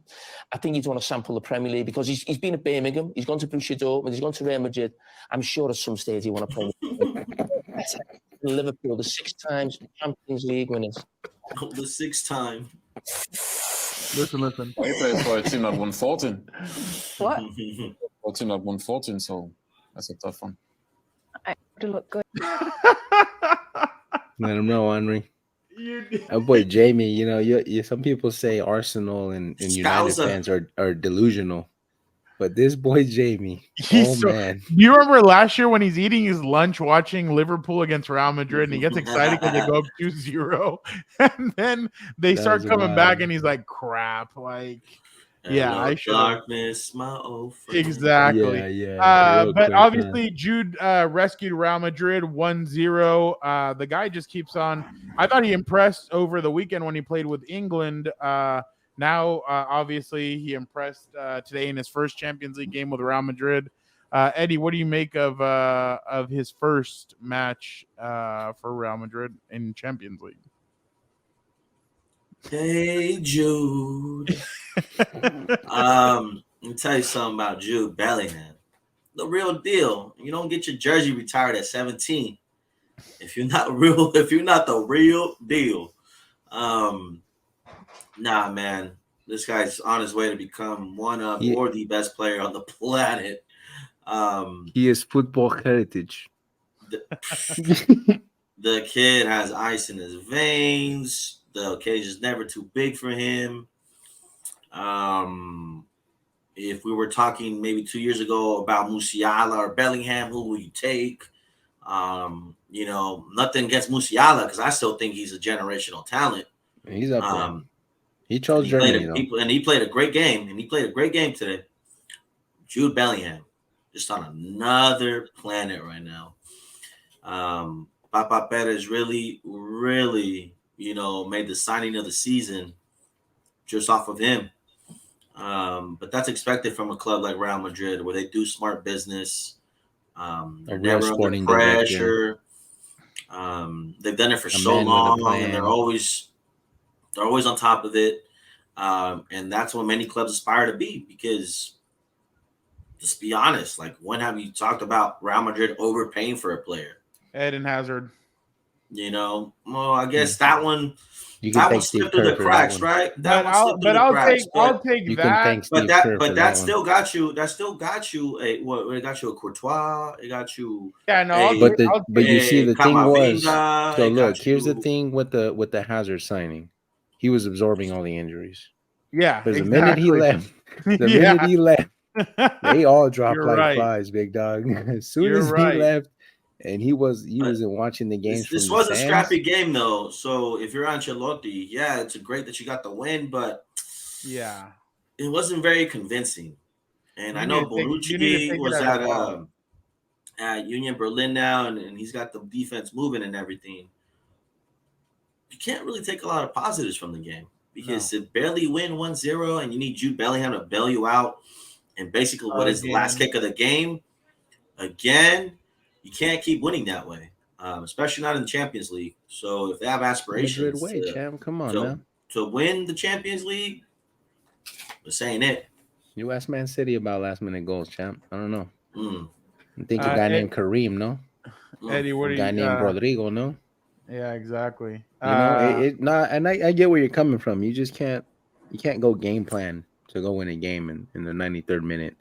Speaker 7: I think he'd want to sample the Premier League because he's been at Birmingham, he's gone to Borussia Dortmund, he's gone to Real Madrid. I'm sure at some stage he want to play Liverpool, the 6 times Champions League winners.
Speaker 3: The 6th time.
Speaker 1: Listen.
Speaker 9: He played for a team that won 14.
Speaker 8: What?
Speaker 9: A team that won 14, so that's a tough one.
Speaker 8: I would look good.
Speaker 2: Let him know, Henry. Oh boy, Jamie, you some people say Arsenal and United fans are delusional. But this boy Jamie, man.
Speaker 1: Do you remember last year when he's eating his lunch watching Liverpool against Real Madrid and he gets excited because they go up 2-0 and then they start coming back and he's like, crap, like, yeah, I should.
Speaker 3: Darkness, my old friend.
Speaker 1: Exactly.
Speaker 2: Yeah.
Speaker 1: But obviously Jude rescued Real Madrid 1-0. The guy just keeps on. I thought he impressed over the weekend when he played with England. Now, obviously, he impressed today in his first Champions League game with Real Madrid. Eddie, what do you make of his first match for Real Madrid in Champions League?
Speaker 3: Hey, Jude. Let me tell you something about Jude Bellingham. The real deal. You don't get your jersey retired at 17 if you're not the real deal. Nah, man, this guy's on his way to become one of or the best player on the planet.
Speaker 2: He is football heritage.
Speaker 3: The kid has ice in his veins. The occasion is never too big for him. If we were talking maybe 2 years ago about Musiala or Bellingham, who will you take? Nothing against Musiala because I still think he's a generational talent.
Speaker 2: He's up there. He chose Germany,
Speaker 3: and he played a great game. And he played a great game today. Jude Bellingham, just on another planet right now. Papa Perez really, really, made the signing of the season just off of him. But that's expected from a club like Real Madrid, where they do smart business. They're never under pressure. They've done it for so long, and they're always on top of it. And that's what many clubs aspire to be, because let's be honest, like, when have you talked about Real Madrid overpaying for a player?
Speaker 1: Eden Hazard.
Speaker 3: You know, well, I guess that one.
Speaker 2: You can
Speaker 3: That one
Speaker 2: thank Steve
Speaker 3: slipped through
Speaker 2: Kerr
Speaker 3: the
Speaker 2: for
Speaker 3: cracks,
Speaker 2: that one.
Speaker 3: right?
Speaker 1: But
Speaker 3: That one
Speaker 1: I'll
Speaker 3: slipped through the cracks.
Speaker 1: I'll take
Speaker 2: You can
Speaker 1: that.
Speaker 2: thank Steve Kerr for
Speaker 3: that
Speaker 2: that
Speaker 3: still
Speaker 2: one.
Speaker 3: got you. That still got you a what? It got you a Courtois. It got you.
Speaker 1: Yeah, no,
Speaker 2: But you see, the thing was,
Speaker 3: Camavinga,
Speaker 2: so
Speaker 3: it
Speaker 2: look,
Speaker 3: got
Speaker 2: here's the
Speaker 3: you-
Speaker 2: thing with the Hazard signing. He was absorbing all the injuries.
Speaker 1: yeah,
Speaker 2: Because
Speaker 1: exactly.
Speaker 2: the minute he left, they all dropped
Speaker 1: You're
Speaker 2: like
Speaker 1: right.
Speaker 2: flies, big dog. As soon
Speaker 1: You're
Speaker 2: as
Speaker 1: right.
Speaker 2: he left, and he wasn't watching the games
Speaker 3: This
Speaker 2: from
Speaker 3: was
Speaker 2: the
Speaker 3: a
Speaker 2: stands.
Speaker 3: scrappy game, though. So if you're Ancelotti, yeah, it's great that you got the win, but
Speaker 1: Yeah,
Speaker 3: it wasn't very convincing. And
Speaker 1: You
Speaker 3: I
Speaker 1: need
Speaker 3: know
Speaker 1: to take- you need to
Speaker 3: Bonucci
Speaker 1: take it
Speaker 3: was
Speaker 1: as a loss.
Speaker 3: at Union Berlin now, and he's got the defense moving and everything. You can't really take a lot of positives from the game, because to barely win 1-0, and you need Jude Bellingham to bail you out, and basically what is the last kick of the game. Again, you can't keep winning that way, especially not in the Champions League. So if they have aspirations
Speaker 2: Madrid way, champ. Come on, man.
Speaker 3: to win the Champions League, this ain't it.
Speaker 2: You asked Man City about last minute goals, champ. I don't know. I think a
Speaker 1: Uh,
Speaker 2: guy
Speaker 1: Ed-
Speaker 2: named Kareem, no?
Speaker 1: Eddie, what
Speaker 2: A
Speaker 1: do
Speaker 2: guy
Speaker 1: you?
Speaker 2: named Rodrigo, no?
Speaker 1: Yeah, exactly.
Speaker 2: You know, it not, and I get where you're coming from. You just can't go game plan to go win a game in the 93rd minute,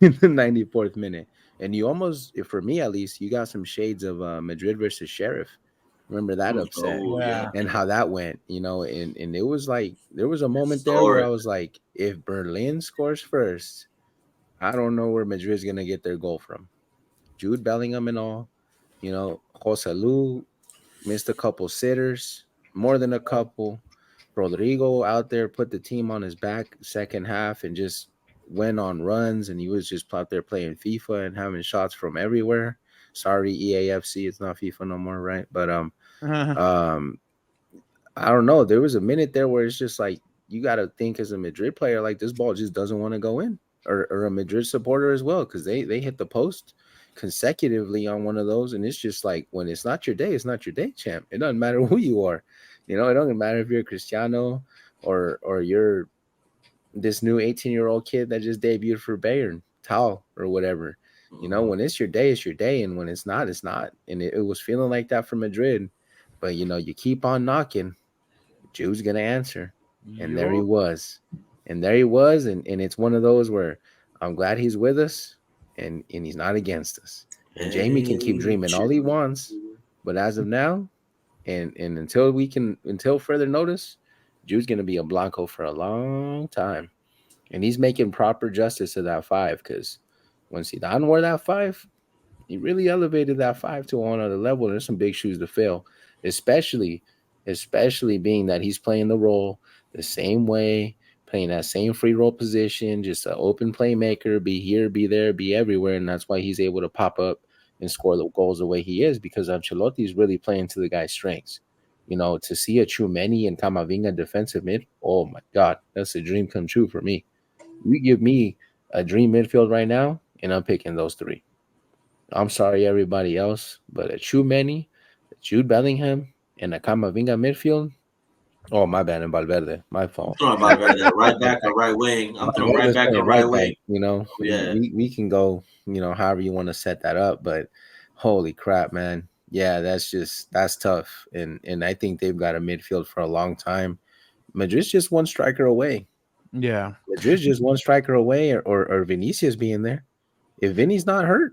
Speaker 2: in the 94th minute. And you almost, for me at least, you got some shades of Madrid versus Sheriff. Remember that upset and how that went, you know, and it was like, there was a moment there where I was like, if Berlin scores first, I don't know where Madrid's going to get their goal from. Jude Bellingham and all, you know, Joselu missed a couple sitters, more than a couple. Rodrigo out there put the team on his back second half and just went on runs, and he was just out there playing FIFA and having shots from everywhere. Sorry, EAFC, it's not FIFA no more, right? But I don't know. There was a minute there where it's just like, you got to think as a Madrid player, like, this ball just doesn't want to go in, or a Madrid supporter as well, because they hit the post consecutively on one of those, and it's just like, when it's not your day, it's not your day, champ. It doesn't matter who you are, you know. It doesn't matter if you're Cristiano or you're this new 18-year-old kid that just debuted for Bayern, Tal or whatever. You know, when it's your day, it's your day, and when it's not, it's not. And it was feeling like that for Madrid, but you know, you keep on knocking, Jude's gonna answer, and there he was, and it's one of those where I'm glad he's with us. And he's not against us. And Jamie can keep dreaming all he wants, but as of now, and until further notice, Jude's gonna be a Blanco for a long time. And he's making proper justice to that 5, because when Zidane wore that 5, he really elevated that 5 to another level. There's some big shoes to fill, especially being that he's playing the role the same way, playing that same free role position, just an open playmaker, be here, be there, be everywhere. And that's why he's able to pop up and score the goals the way he is, because Ancelotti is really playing to the guy's strengths. You know, to see a Tchouameni and Camavinga defensive mid, oh my God, that's a dream come true for me. You give me a dream midfield right now, and I'm picking those 3. I'm sorry, everybody else, but a Tchouameni, Jude Bellingham, and a Camavinga midfield. Oh, my bad, and Valverde. My fault.
Speaker 3: I'm throwing Valverde right back or right wing. I'm throwing right back or right wing.
Speaker 2: You know, we can go, you know, however you want to set that up, but holy crap, man. Yeah, that's tough. And I think they've got a midfield for a long time. Madrid's just one striker away.
Speaker 1: Yeah.
Speaker 2: Madrid's just one striker away, or Vinicius being there. If Vinny's not hurt,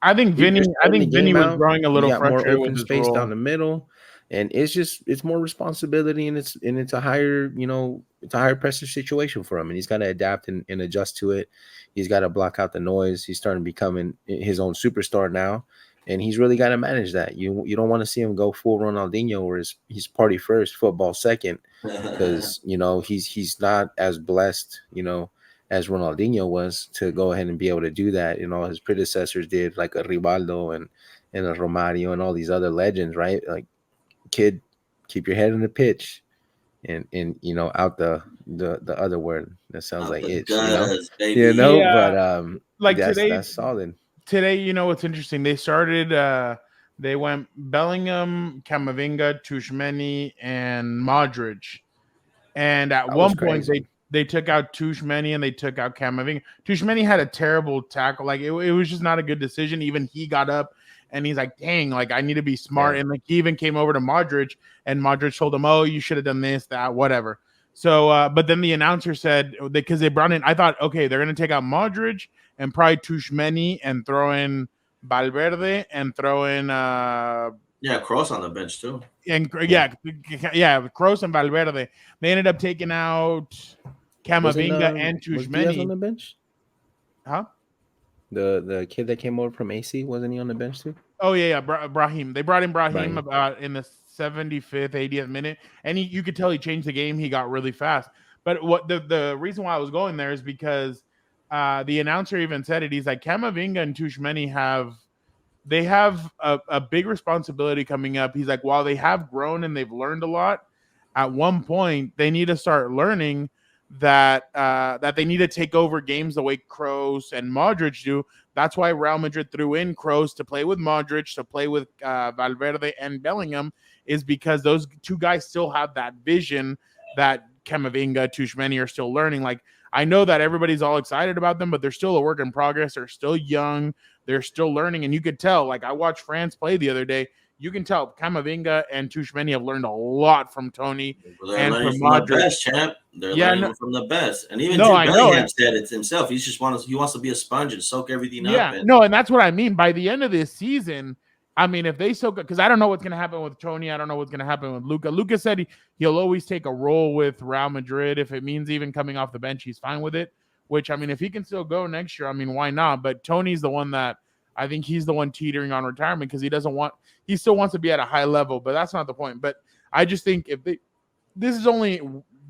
Speaker 1: I think Vinny was growing a little
Speaker 2: more
Speaker 1: frustrated
Speaker 2: open
Speaker 1: with
Speaker 2: space
Speaker 1: his
Speaker 2: down
Speaker 1: role.
Speaker 2: the middle. And it's more responsibility, and it's a higher, you know, it's a higher pressure situation for him, and he's got to adapt and adjust to it. He's got to block out the noise. He's starting becoming his own superstar now, and he's really got to manage that. You don't want to see him go full Ronaldinho, where he's party first, football second, because you know he's not as blessed, you know, as Ronaldinho was to go ahead and be able to do that. You know, his predecessors did, like a Rivaldo and a Romario and all these other legends, right? Like, kid, keep your head in the pitch, and you know, out the other word that sounds like itch, you know,
Speaker 1: Yeah,
Speaker 2: but
Speaker 1: like
Speaker 2: that's solid.
Speaker 1: Today, you know what's interesting? They started they went Bellingham, Camavinga, Tchouameni, and Modric. And at
Speaker 2: That was
Speaker 1: one point,
Speaker 2: crazy.
Speaker 1: they took out Tuchmeni and they took out Camavinga. Tuchmeni had a terrible tackle. Like, it was just not a good decision. Even he got up and he's like, dang, like, I need to be smart.
Speaker 2: Yeah.
Speaker 1: And like, he even came over to Modric and Modric told him, oh, you should have done this, that, whatever. So, but then the announcer said, because they brought in, I thought, okay, they're going to take out Modric and probably Tuchmeni and throw in Valverde and throw in
Speaker 3: Kroos on the bench too.
Speaker 1: and Kroos and Valverde. They ended up taking out Camavinga and
Speaker 2: Was Diaz on
Speaker 1: Tuchmeni.
Speaker 2: the bench?
Speaker 1: Huh?
Speaker 2: The kid that came over from AC, wasn't he on the bench too?
Speaker 1: Oh yeah, Brahim. They brought in Brahim
Speaker 2: Brahim.
Speaker 1: about in the 75th, 80th minute, and you could tell he changed the game. He got really fast. But what the reason why I was going there is because the announcer even said it. He's like, Camavinga and Tuchmeni have a big responsibility coming up. He's like, while they have grown and they've learned a lot, at one point they need to start learning that they need to take over games the way Kroos and Modric do. That's why Real Madrid threw in Kroos to play with Modric, to play with Valverde and Bellingham, is because those two guys still have that vision that Camavinga, Tuchmeni are still learning. Like, I know that everybody's all excited about them, but they're still a work in progress. They're still young. They're still learning. And you could tell, like, I watched France play the other day. You can tell Camavinga and Tuchmeni have learned a lot from Tony and from Modric.
Speaker 3: The best, champ. They're learning from the best. And even Jude Bellingham said it himself. He wants to be a sponge and soak everything up.
Speaker 1: And that's what I mean. By the end of this season, I mean, if they soak up, because I don't know what's going to happen with Tony. I don't know what's going to happen with Luka. Luka said he'll always take a role with Real Madrid. If it means even coming off the bench, he's fine with it. Which, I mean, if he can still go next year, I mean, why not? But Tony's the one that I think he's the one teetering on retirement because he still wants to be at a high level, but that's not the point. But I just think this is only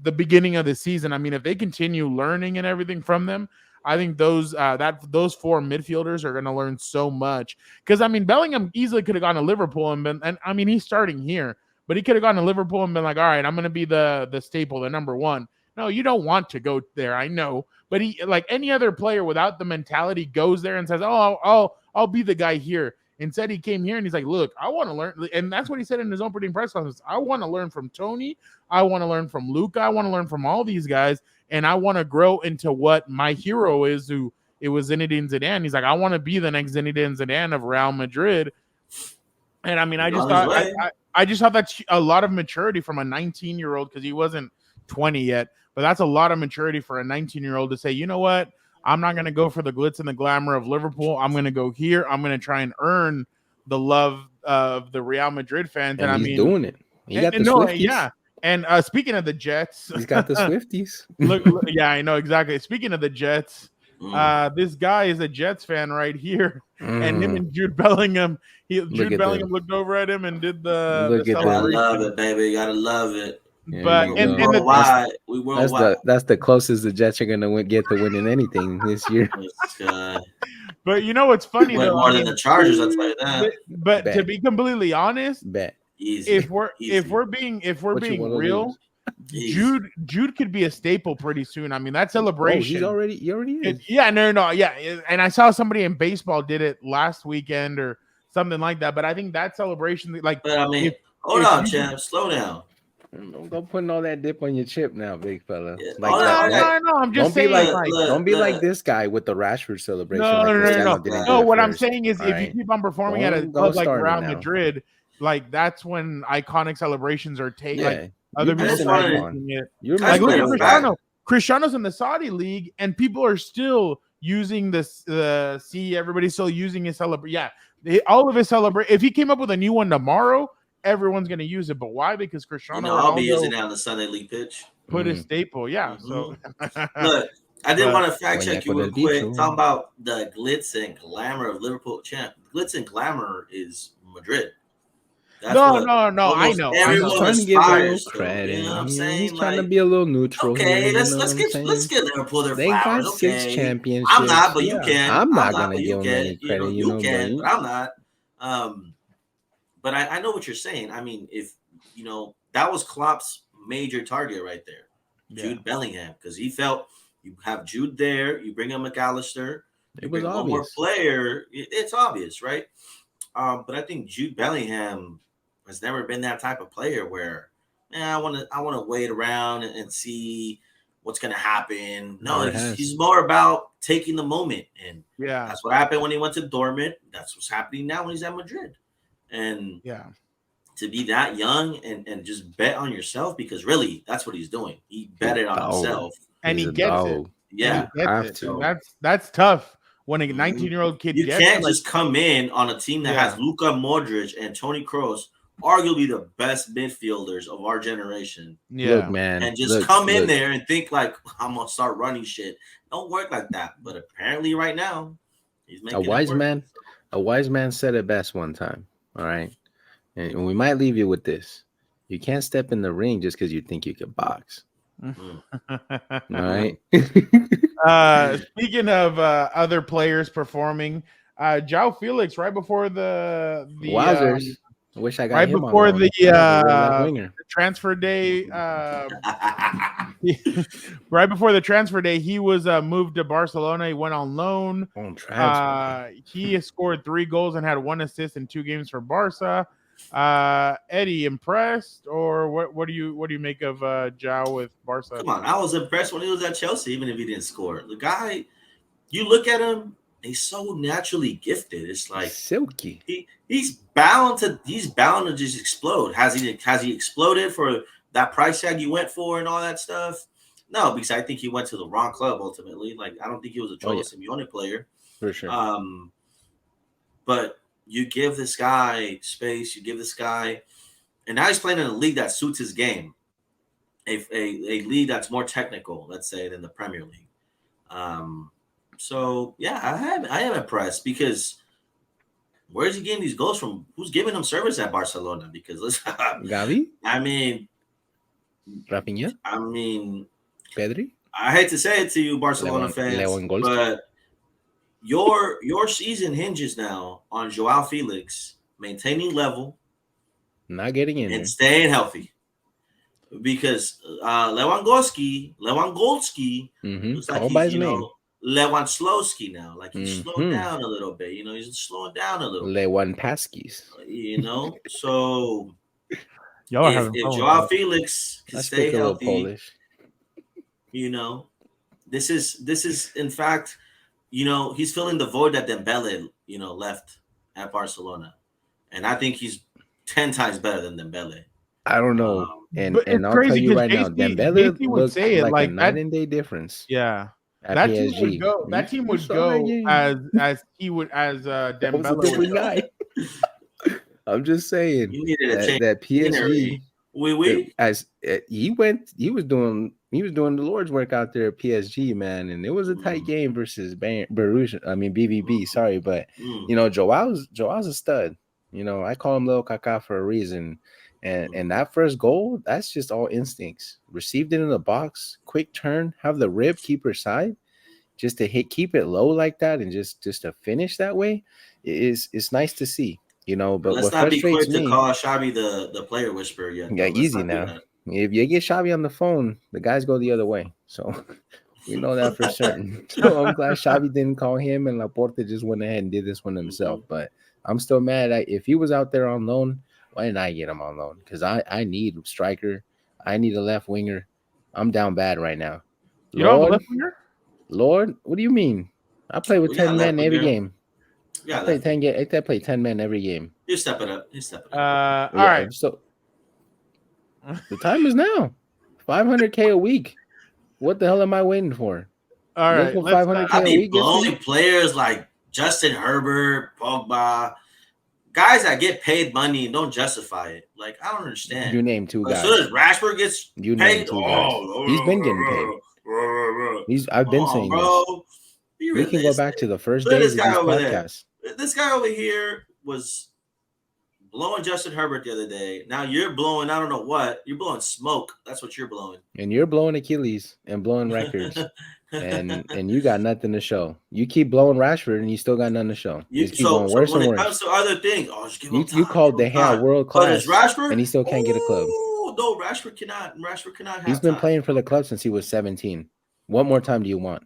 Speaker 1: the beginning of the season. I mean, if they continue learning and everything from them, I think those four midfielders are going to learn so much. Because I mean, Bellingham easily could have gone to Liverpool and I mean, he's starting here, but he could have gone to Liverpool and been like, all right, I'm going to be the staple, the number one. No, you don't want to go there. I know, but he, like any other player without the mentality, goes there and says, oh, I'll be the guy here. Instead, he came here and he's like, look, I want to learn. And that's what he said in his opening press conference. I want to learn from Tony. I want to learn from Luka. I want to learn from all these guys. And I want to grow into what my hero is, who it was Zinedine Zidane. He's like, I want to be the next Zinedine Zidane of Real Madrid. And I mean, I just thought that's a lot of maturity from a 19-year-old, because he wasn't 20 yet. But that's a lot of maturity for a 19-year-old to say, you know what? I'm not going to go for the glitz and the glamour of Liverpool. I'm going to go here. I'm going to try and earn the love of the Real Madrid fans. And I mean,
Speaker 2: doing it. He got the Swifties.
Speaker 1: Yeah. And speaking of the Jets,
Speaker 2: he's got the Swifties.
Speaker 1: look, yeah, I know exactly. Speaking of the Jets, this guy is a Jets fan right here, and him and Jude Bellingham. Jude Bellingham looked over at him and did the celebration.
Speaker 3: I love it, baby. You gotta love it.
Speaker 2: Yeah,
Speaker 1: but
Speaker 3: we worldwide.
Speaker 2: That's the closest the Jets are gonna get to winning anything this year.
Speaker 1: But you know what's funny though?
Speaker 3: More than the Chargers, I'll tell you that.
Speaker 1: But to be completely honest,
Speaker 3: easy.
Speaker 1: If we're being real, Jude could be a staple pretty soon. I mean, that celebration.
Speaker 2: He already is.
Speaker 1: Yeah. And I saw somebody in baseball did it last weekend or something like that. But I think that celebration, like,
Speaker 3: but I mean, hold on, champ, slow down.
Speaker 2: Don't go putting all that dip on your chip now, big fella.
Speaker 3: Yeah.
Speaker 2: Like
Speaker 1: no. I'm just saying.
Speaker 2: Don't be like this guy with the Rashford celebration.
Speaker 1: No. What I'm saying is, if you keep on performing at a club like Real Madrid, like that's when iconic celebrations are taken. Like other people are doing it. Like look at Cristiano. Cristiano's in the Saudi league, and people are still using this. Everybody's still using his celebration. Yeah, all of his celebration. If he came up with a new one tomorrow, everyone's going to use it. But why? Because Cristiano
Speaker 3: I'll be using it on the Sunday league pitch.
Speaker 1: Put a staple, yeah. So
Speaker 3: look, I did want to fact check you real quick. Talking about the glitz and glamour of Liverpool, champ. Glitz and glamour is Madrid.
Speaker 1: That's no. I know.
Speaker 2: I'm trying to give a little credit. You know what I'm saying? He's trying to be a little neutral.
Speaker 3: Okay, let's get Liverpool their flowers.
Speaker 2: They got 6 championships.
Speaker 3: I'm not, but you can.
Speaker 2: I'm not gonna give them any credit.
Speaker 3: You can, but I'm not. But I know what you're saying. I mean, if that was Klopp's major target right there, Jude Bellingham, because he felt you have Jude there, you bring in McAllister, you bring one more player. It's obvious, right? But I think Jude Bellingham has never been that type of player where, I want to wait around and see what's going to happen. No, he's more about taking the moment. And that's what happened when he went to Dortmund. That's what's happening now when he's at Madrid. And to be that young and just bet on yourself, because really that's what he's doing. He betted on himself.
Speaker 1: And he gets it.
Speaker 3: Yeah.
Speaker 1: That's tough. When a 19-year-old kid
Speaker 3: you can't just come in on a team that has Luka Modric and Toni Kroos, arguably the best midfielders of our generation.
Speaker 1: Yeah,
Speaker 2: look, man,
Speaker 3: and just come in there and think like I'm gonna start running shit. Don't work like that. But apparently, right now, he's making
Speaker 2: a wise man said it best one time. All right, and we might leave you with this: you can't step in the ring just because you think you can box. All right.
Speaker 1: Speaking of other players performing, João Félix right before the
Speaker 2: Wowzers. I wish I got
Speaker 1: right
Speaker 2: him
Speaker 1: before
Speaker 2: on
Speaker 1: the transfer day. Right before the transfer day, he was moved to Barcelona. He went on loan. He scored 3 goals and had 1 assist in 2 games for Barca. Eddie, impressed, or what do you make of João with Barca?
Speaker 3: Come on, I was impressed when he was at Chelsea, even if he didn't score. The guy, you look at him, he's so naturally gifted. It's like
Speaker 2: silky.
Speaker 3: He's bound to just explode. Has he exploded for that price tag you went for and all that stuff? No, because I think he went to the wrong club ultimately. Like, I don't think he was a Cholo Simeone player.
Speaker 2: For sure.
Speaker 3: But you give this guy space, you give this guy, and now he's playing in a league that suits his game. A league that's more technical, let's say, than the Premier League. So yeah, I am impressed, because where's he getting these goals from? Who's giving him service at Barcelona? Because
Speaker 2: Gavi?
Speaker 3: I mean,
Speaker 2: Rafinha?
Speaker 3: I mean,
Speaker 2: Pedri?
Speaker 3: I hate to say it to you, Barcelona fans, but your season hinges now on João Félix maintaining level,
Speaker 2: not getting in,
Speaker 3: and staying healthy. Because Lewandowski looks like he's, Lewandowski now, like he's slowed down a little bit. He's slowing down a little.
Speaker 2: Lewandowski's.
Speaker 3: So if João Félix can stay healthy, this is in fact, he's filling the void that Dembele, left at Barcelona, and I think he's 10 times better than Dembele.
Speaker 2: I don't know, and I'll tell you right now, Dembele would say it like a night and day difference.
Speaker 1: Yeah.
Speaker 2: At
Speaker 1: that
Speaker 2: PSG.
Speaker 1: team would go. That team would go as he would as Dembele would go.
Speaker 2: I'm just saying that PSG as he was doing the Lord's work out there at PSG, man, and it was a tight game versus BVB. Sorry, but Joao's a stud. I call him Little Kaká for a reason. And that first goal, that's just all instincts. Received it in the box, quick turn, have the rib keeper side, just to keep it low like that, and just to finish that way, it's nice to see. But
Speaker 3: let's not be quick to call Xavi the player whisperer yet.
Speaker 2: Yeah, easy now. If you get Xavi on the phone, the guys go the other way. So we know that for certain. So I'm glad Xavi didn't call him, and Laporte just went ahead and did this one himself. But I'm still mad. If he was out there on loan, why didn't I get him on loan? Because I need a striker. I need a left winger. I'm down bad right now.
Speaker 1: You don't have a left winger?
Speaker 2: Lord, what do you mean? I play with 10 men every game.
Speaker 3: Yeah,
Speaker 2: I play 10 men every game.
Speaker 3: You step it up.
Speaker 1: All right.
Speaker 2: So the time is now. 500K a week. What the hell am I waiting for?
Speaker 1: All right.
Speaker 3: 500K a week. Blowing players like Justin Herbert, Pogba, guys that get paid money and don't justify it. Like, I don't understand.
Speaker 2: You name 2 guys.
Speaker 3: As soon as Rashford gets paid,
Speaker 2: 2 guys. He's been getting paid. I've been saying this. We can go back to the first days of these podcasts.
Speaker 3: This guy over here was blowing Justin Herbert the other day. Now you're blowing, I don't know what. You're blowing smoke. That's what you're blowing.
Speaker 2: And you're blowing Achilles and blowing records. and you got nothing to show. You keep blowing Rashford and you still got nothing to show. You keep going worse and worse. When it comes
Speaker 3: to other things,
Speaker 2: you called De Gea world class,
Speaker 3: Rashford,
Speaker 2: and he still can't get a club.
Speaker 3: No, Rashford cannot.
Speaker 2: He's been playing for the club since he was 17. What more time do you want?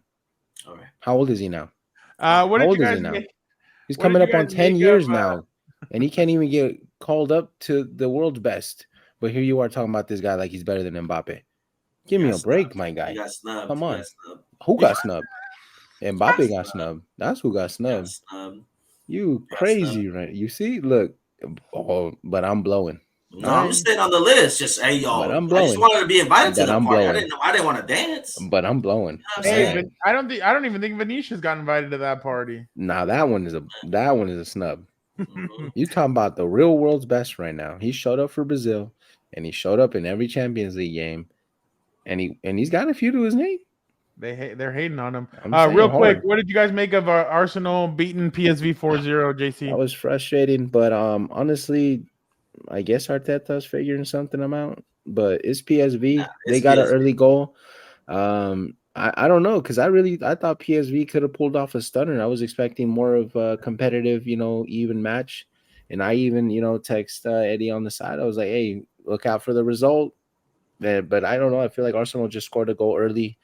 Speaker 3: All right.
Speaker 2: How old is he now?
Speaker 1: How old is he now?
Speaker 2: He's coming up on 10 years now, and he can't even get called up to the world's best. But here you are talking about this guy like he's better than Mbappe. Give me a break, my guy.
Speaker 3: He got snubbed.
Speaker 2: Come
Speaker 3: He
Speaker 2: on.
Speaker 3: got snubbed.
Speaker 2: Who got snubbed? Mbappe got snubbed. That's who got
Speaker 3: He got
Speaker 2: snubbed.
Speaker 3: snubbed.
Speaker 2: You
Speaker 3: Got
Speaker 2: crazy,
Speaker 3: snubbed.
Speaker 2: right? You see, look. Oh, but I'm blowing.
Speaker 3: No,
Speaker 2: All
Speaker 3: I'm
Speaker 2: right?
Speaker 3: just staying on the list. Just hey, yo,
Speaker 2: But I'm
Speaker 3: I just
Speaker 2: blowing.
Speaker 3: wanted to be invited to
Speaker 2: But
Speaker 3: the
Speaker 2: I'm
Speaker 3: party.
Speaker 2: blowing.
Speaker 3: I didn't want to dance.
Speaker 2: But I'm blowing.
Speaker 3: You know what I'm
Speaker 1: Hey,
Speaker 3: saying?
Speaker 1: but I don't even think Vinicius got invited to that party.
Speaker 2: Nah, that one is a snub.
Speaker 3: Mhm.
Speaker 2: You talking about the real world's best right now. He showed up for Brazil, and he showed up in every Champions League game, and he's got a few to his name.
Speaker 1: They're hating on him.
Speaker 2: I'm saying
Speaker 1: Real quick,
Speaker 2: hard.
Speaker 1: what did you guys make of Arsenal beating PSV 4-0, JC?
Speaker 2: That was frustrating, but honestly, I guess Arteta's figuring something out. But it's PSV.
Speaker 3: Nah,
Speaker 2: They
Speaker 3: it's
Speaker 2: got an
Speaker 3: PSV.
Speaker 2: early goal. I don't know, because I thought PSV could have pulled off a stunner. I was expecting more of a competitive, even match. And I even, text Eddie on the side. I was like, hey, look out for the result. But I don't know. I feel like Arsenal just scored a goal early,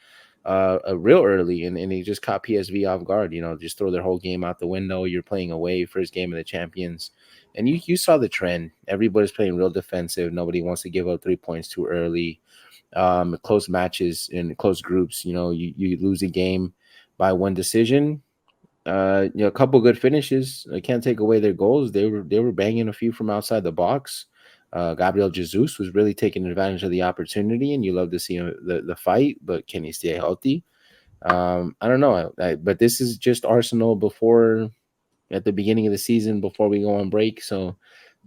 Speaker 2: real early, and he just caught PSV off guard. Just throw their whole game out the window. You're playing away, first game of the Champions. And you saw the trend. Everybody's playing real defensive. Nobody wants to give up 3 points too early. Close matches and close groups, you lose a game by one decision. A couple good finishes. I can't take away their goals. They were banging a few from outside the box. Gabriel Jesus was really taking advantage of the opportunity, and you love to see the fight. But can he stay healthy? I don't know. But this is just Arsenal at the beginning of the season before we go on break. So,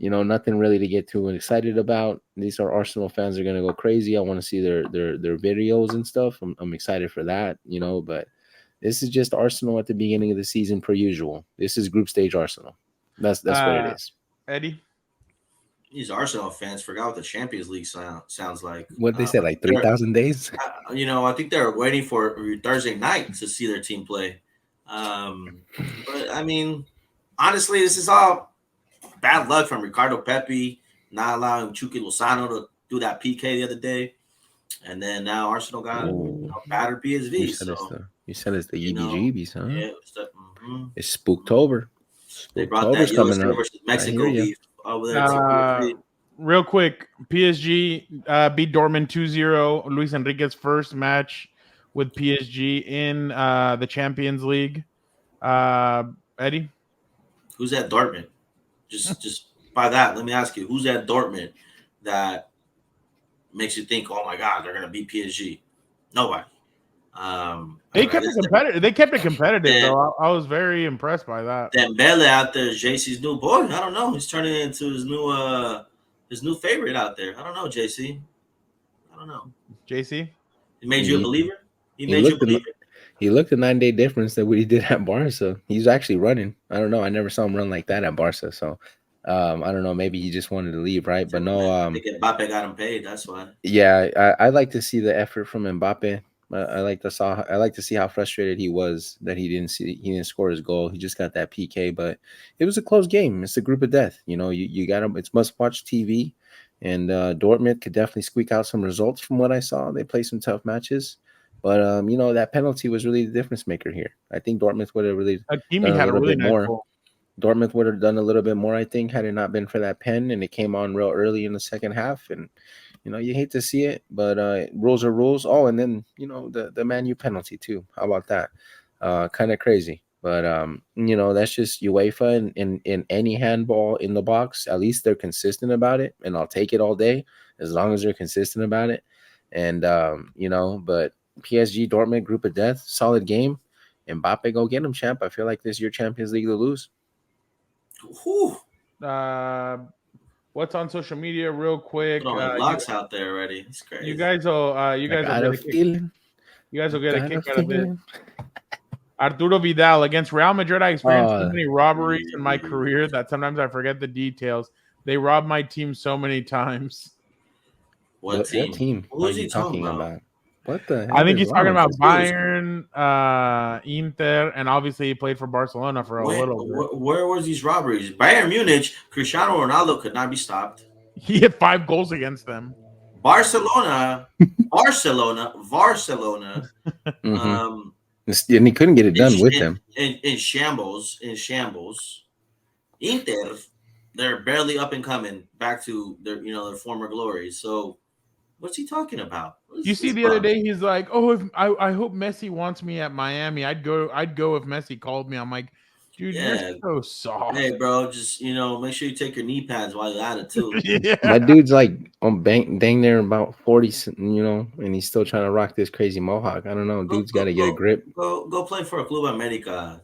Speaker 2: nothing really to get too excited about. These are Arsenal fans are gonna go crazy. I want to see their videos and stuff. I'm excited for that, but this is just Arsenal at the beginning of the season per usual. This is group stage Arsenal. That's what it is.
Speaker 1: Eddie?
Speaker 3: These Arsenal fans forgot what the Champions League sounds like.
Speaker 2: What they said, like 3,000 days?
Speaker 3: I think they're waiting for Thursday night to see their team play. But I mean, honestly, this is all bad luck from Ricardo Pepi not allowing Chucky Lozano to do that PK the other day, and then now Arsenal got battered PSV.
Speaker 2: You said it's the EBGBs, huh?
Speaker 3: Yeah,
Speaker 2: it's Spooktober.
Speaker 3: They brought that
Speaker 2: coming
Speaker 3: USA
Speaker 2: up.
Speaker 3: versus Mexico beef over there.
Speaker 1: Real quick, PSG beat Dortmund 2-0. Luis Enrique's first match with PSG in the Champions League. Eddie?
Speaker 3: Who's at Dortmund? Just by that, let me ask you, who's at Dortmund that makes you think, oh my God, they're gonna beat PSG? Nobody.
Speaker 1: They kept it competitive. They kept it competitive, though. I was very impressed by that.
Speaker 3: Dembele out there, JC's new boy. I don't know. He's turning into his new favorite out there. I don't know, JC. I don't know.
Speaker 1: JC?
Speaker 3: He made you a believer?
Speaker 2: He looked a 9-day difference than what he did at Barca. He's actually running. I don't know. I never saw him run like that at Barca. So I don't know. Maybe he just wanted to leave, right? But no.
Speaker 3: I think Mbappe got him paid. That's why.
Speaker 2: Yeah, I like to see the effort from Mbappe. I like to see how frustrated he was that he didn't score his goal. He just got that PK, but it was a close game. It's a group of death. You got him. It's must-watch TV, and Dortmund could definitely squeak out some results from what I saw. They play some tough matches, but that penalty was really the difference maker here. I think Dortmund would have really
Speaker 1: Hakimi had a really nice goal.
Speaker 2: Dortmund would have done a little bit more, I think, had it not been for that pen, and it came on real early in the second half, and you hate to see it, but rules are rules. Oh, and then the Man U penalty too. How about that? Kind of crazy, but that's just UEFA. And in any handball in the box, at least they're consistent about it, and I'll take it all day as long as they're consistent about it. And but PSG Dortmund group of death, solid game. Mbappe, go get him, champ. I feel like this is your Champions League to lose.
Speaker 3: Whew.
Speaker 1: What's on social media, real quick?
Speaker 3: Vlogs out there already. It's crazy.
Speaker 1: You guys will get a kick out of it. Arturo Vidal against Real Madrid. I experienced so many robberies in my career that sometimes I forget the details. They robbed my team so many times.
Speaker 3: What team?
Speaker 2: Who's he talking about? What the hell?
Speaker 1: I think he's talking about Bayern, Inter, and obviously he played for Barcelona for a little bit.
Speaker 3: Where was these robberies? Bayern Munich, Cristiano Ronaldo could not be stopped.
Speaker 1: He had 5 goals against them.
Speaker 3: Barcelona.
Speaker 2: Mm-hmm. And he couldn't get it done with them.
Speaker 3: In shambles. Inter, they're barely up and coming back to their their former glory. So what's he talking about?
Speaker 1: You see, the other day he's like, "Oh, if I hope Messi wants me at Miami. I'd go if Messi called me." I'm like, dude, you're so soft.
Speaker 3: Hey, bro, just make sure you take your knee pads while you're at it too.
Speaker 1: Yeah.
Speaker 2: My dude's like on dang near about 40, and he's still trying to rock this crazy mohawk. I don't know. Dude's got to get a grip.
Speaker 3: Go play for a Club America.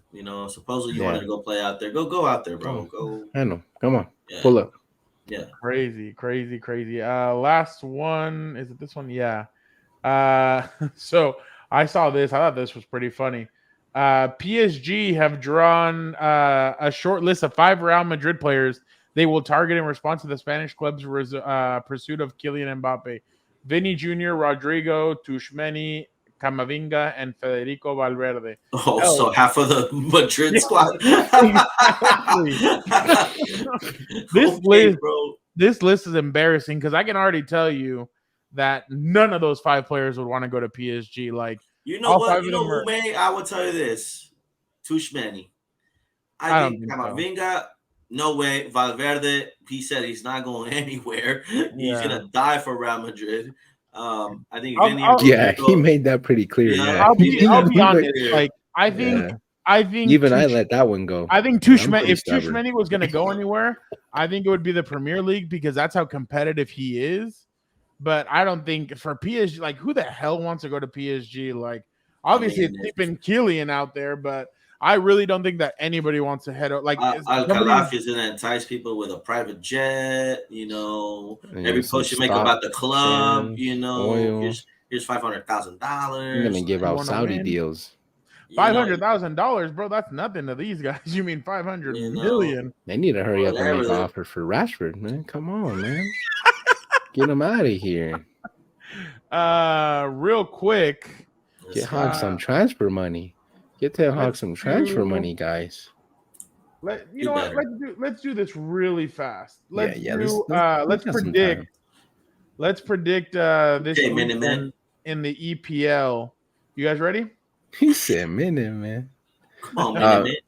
Speaker 3: Supposedly you wanted to go play out there. Go out there, bro. Go.
Speaker 2: I know. Come on, pull up.
Speaker 3: Yeah.
Speaker 1: Crazy. Last one. Is it this one? Yeah. So I saw this. I thought this was pretty funny. PSG have drawn a short list of 5 Real Madrid players they will target in response to the Spanish club's pursuit of Kylian Mbappe. Vinny Jr., Rodrigo, Tchouaméni, Camavinga, and Federico Valverde.
Speaker 3: Oh, so half of the Madrid squad.
Speaker 1: This list is embarrassing because I can already tell you that none of those 5 players would want to go to PSG. Like,
Speaker 3: you know what? I will tell you this. Tchouaméni. I think Camavinga, no way. Valverde, he said he's not going anywhere. He's gonna die for Real Madrid. I think
Speaker 2: he made that pretty clear. Yeah.
Speaker 1: I'll be honest. Like, I think
Speaker 2: even I let that one go.
Speaker 1: I think Tchouaméni, if Tchouaméni was going to go anywhere, I think it would be the Premier League because that's how competitive he is. But I don't think for PSG, like, who the hell wants to go to PSG? Like, obviously it's keeping Kylian out there, but I really don't think that anybody wants to head out. Like,
Speaker 3: Al-Khalafi is going to entice people with a private jet. Every post you make about the club. Here's $500,000.
Speaker 2: You're going to give out Saudi deals.
Speaker 1: $500,000, bro. That's nothing to these guys. You mean 500 million?
Speaker 2: They need to hurry up and make an offer for Rashford, man. Come on, man. Get him out of here.
Speaker 1: Real quick.
Speaker 2: Get Hog some transfer money. Get Ten Hag some transfer money, guys.
Speaker 1: Let's do this really fast. Let's predict. Let's predict this weekend in the EPL. You guys ready?
Speaker 2: He said minute, man.
Speaker 3: Come on, minute.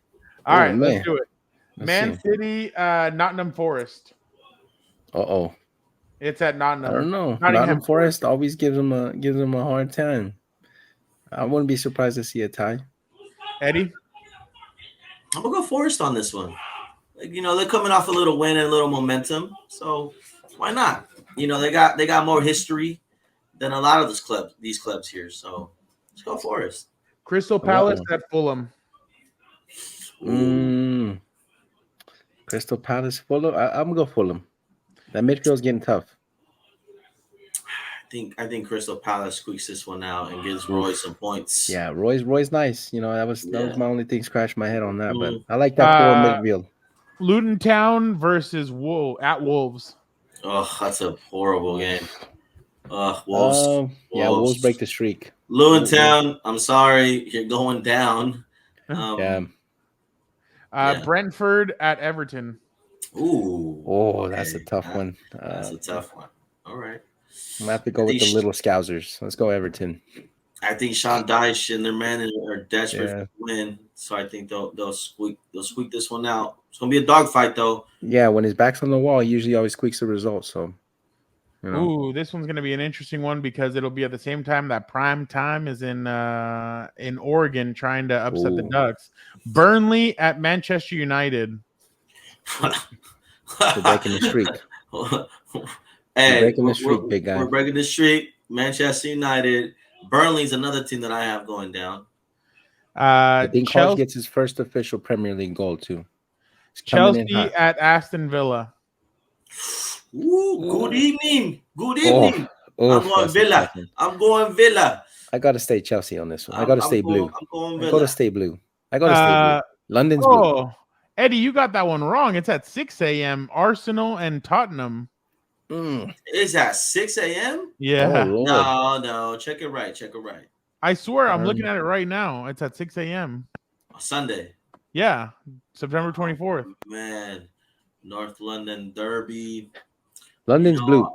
Speaker 1: All right, let's do it. Man City, Nottingham Forest.
Speaker 2: Uh-oh.
Speaker 1: It's at Nottingham.
Speaker 2: I don't know. Nottingham Forest always gives them a hard time. I wouldn't be surprised to see a tie.
Speaker 1: Eddie?
Speaker 3: I'm gonna go Forest on this one. They're coming off a little win and a little momentum, so why not? They got more history than a lot of these clubs here. So let's go Forest.
Speaker 1: Crystal Palace at Fulham.
Speaker 2: Crystal Palace, Fulham. I'm gonna go Fulham. That midfield's getting tough.
Speaker 3: I think Crystal Palace squeaks this one out and gives Roy some points.
Speaker 2: Yeah, Roy's nice. That was my only thing scratched my head on that, but I like that forward midfield.
Speaker 1: Luton Town versus Wolves.
Speaker 3: Oh, that's a horrible game. Wolves.
Speaker 2: Yeah, Wolves break the streak.
Speaker 3: Luton Town, I'm sorry, you're going down.
Speaker 1: Brentford at Everton.
Speaker 3: Ooh.
Speaker 2: Oh, that's a tough one.
Speaker 3: That's a tough one. All right.
Speaker 2: I'm gonna have to go with the little Scousers. Let's go Everton.
Speaker 3: I think Sean Dyche and their men are desperate to win, so I think they'll squeak this one out. It's gonna be a dogfight though.
Speaker 2: Yeah, when his back's on the wall, he usually always squeaks the results. So,
Speaker 1: Ooh, this one's gonna be an interesting one because it'll be at the same time that prime time is in Oregon trying to upset the Ducks. Burnley at Manchester United.
Speaker 2: We're breaking the streak.
Speaker 3: Hey,
Speaker 2: breaking the streak, big guy.
Speaker 3: We're breaking the streak. Manchester United. Burnley's another team that I have going down.
Speaker 2: I think Chelsea gets his first official Premier League goal too.
Speaker 1: Chelsea at Aston Villa.
Speaker 3: Ooh, good evening. Good evening. I'm going Villa. I'm going Villa.
Speaker 2: I gotta stay Chelsea on this one. I gotta stay blue.
Speaker 3: I'm going Villa.
Speaker 2: I gotta stay blue. London's blue.
Speaker 1: Eddie, you got that one wrong. It's at 6 a.m. Arsenal and Tottenham.
Speaker 3: It's at 6 a.m.?
Speaker 1: Yeah.
Speaker 3: No. Check it right.
Speaker 1: I swear, I'm looking at it right now. It's at 6 a.m.
Speaker 3: Sunday.
Speaker 1: Yeah, September 24th.
Speaker 3: Man, North London Derby.
Speaker 2: London's blue.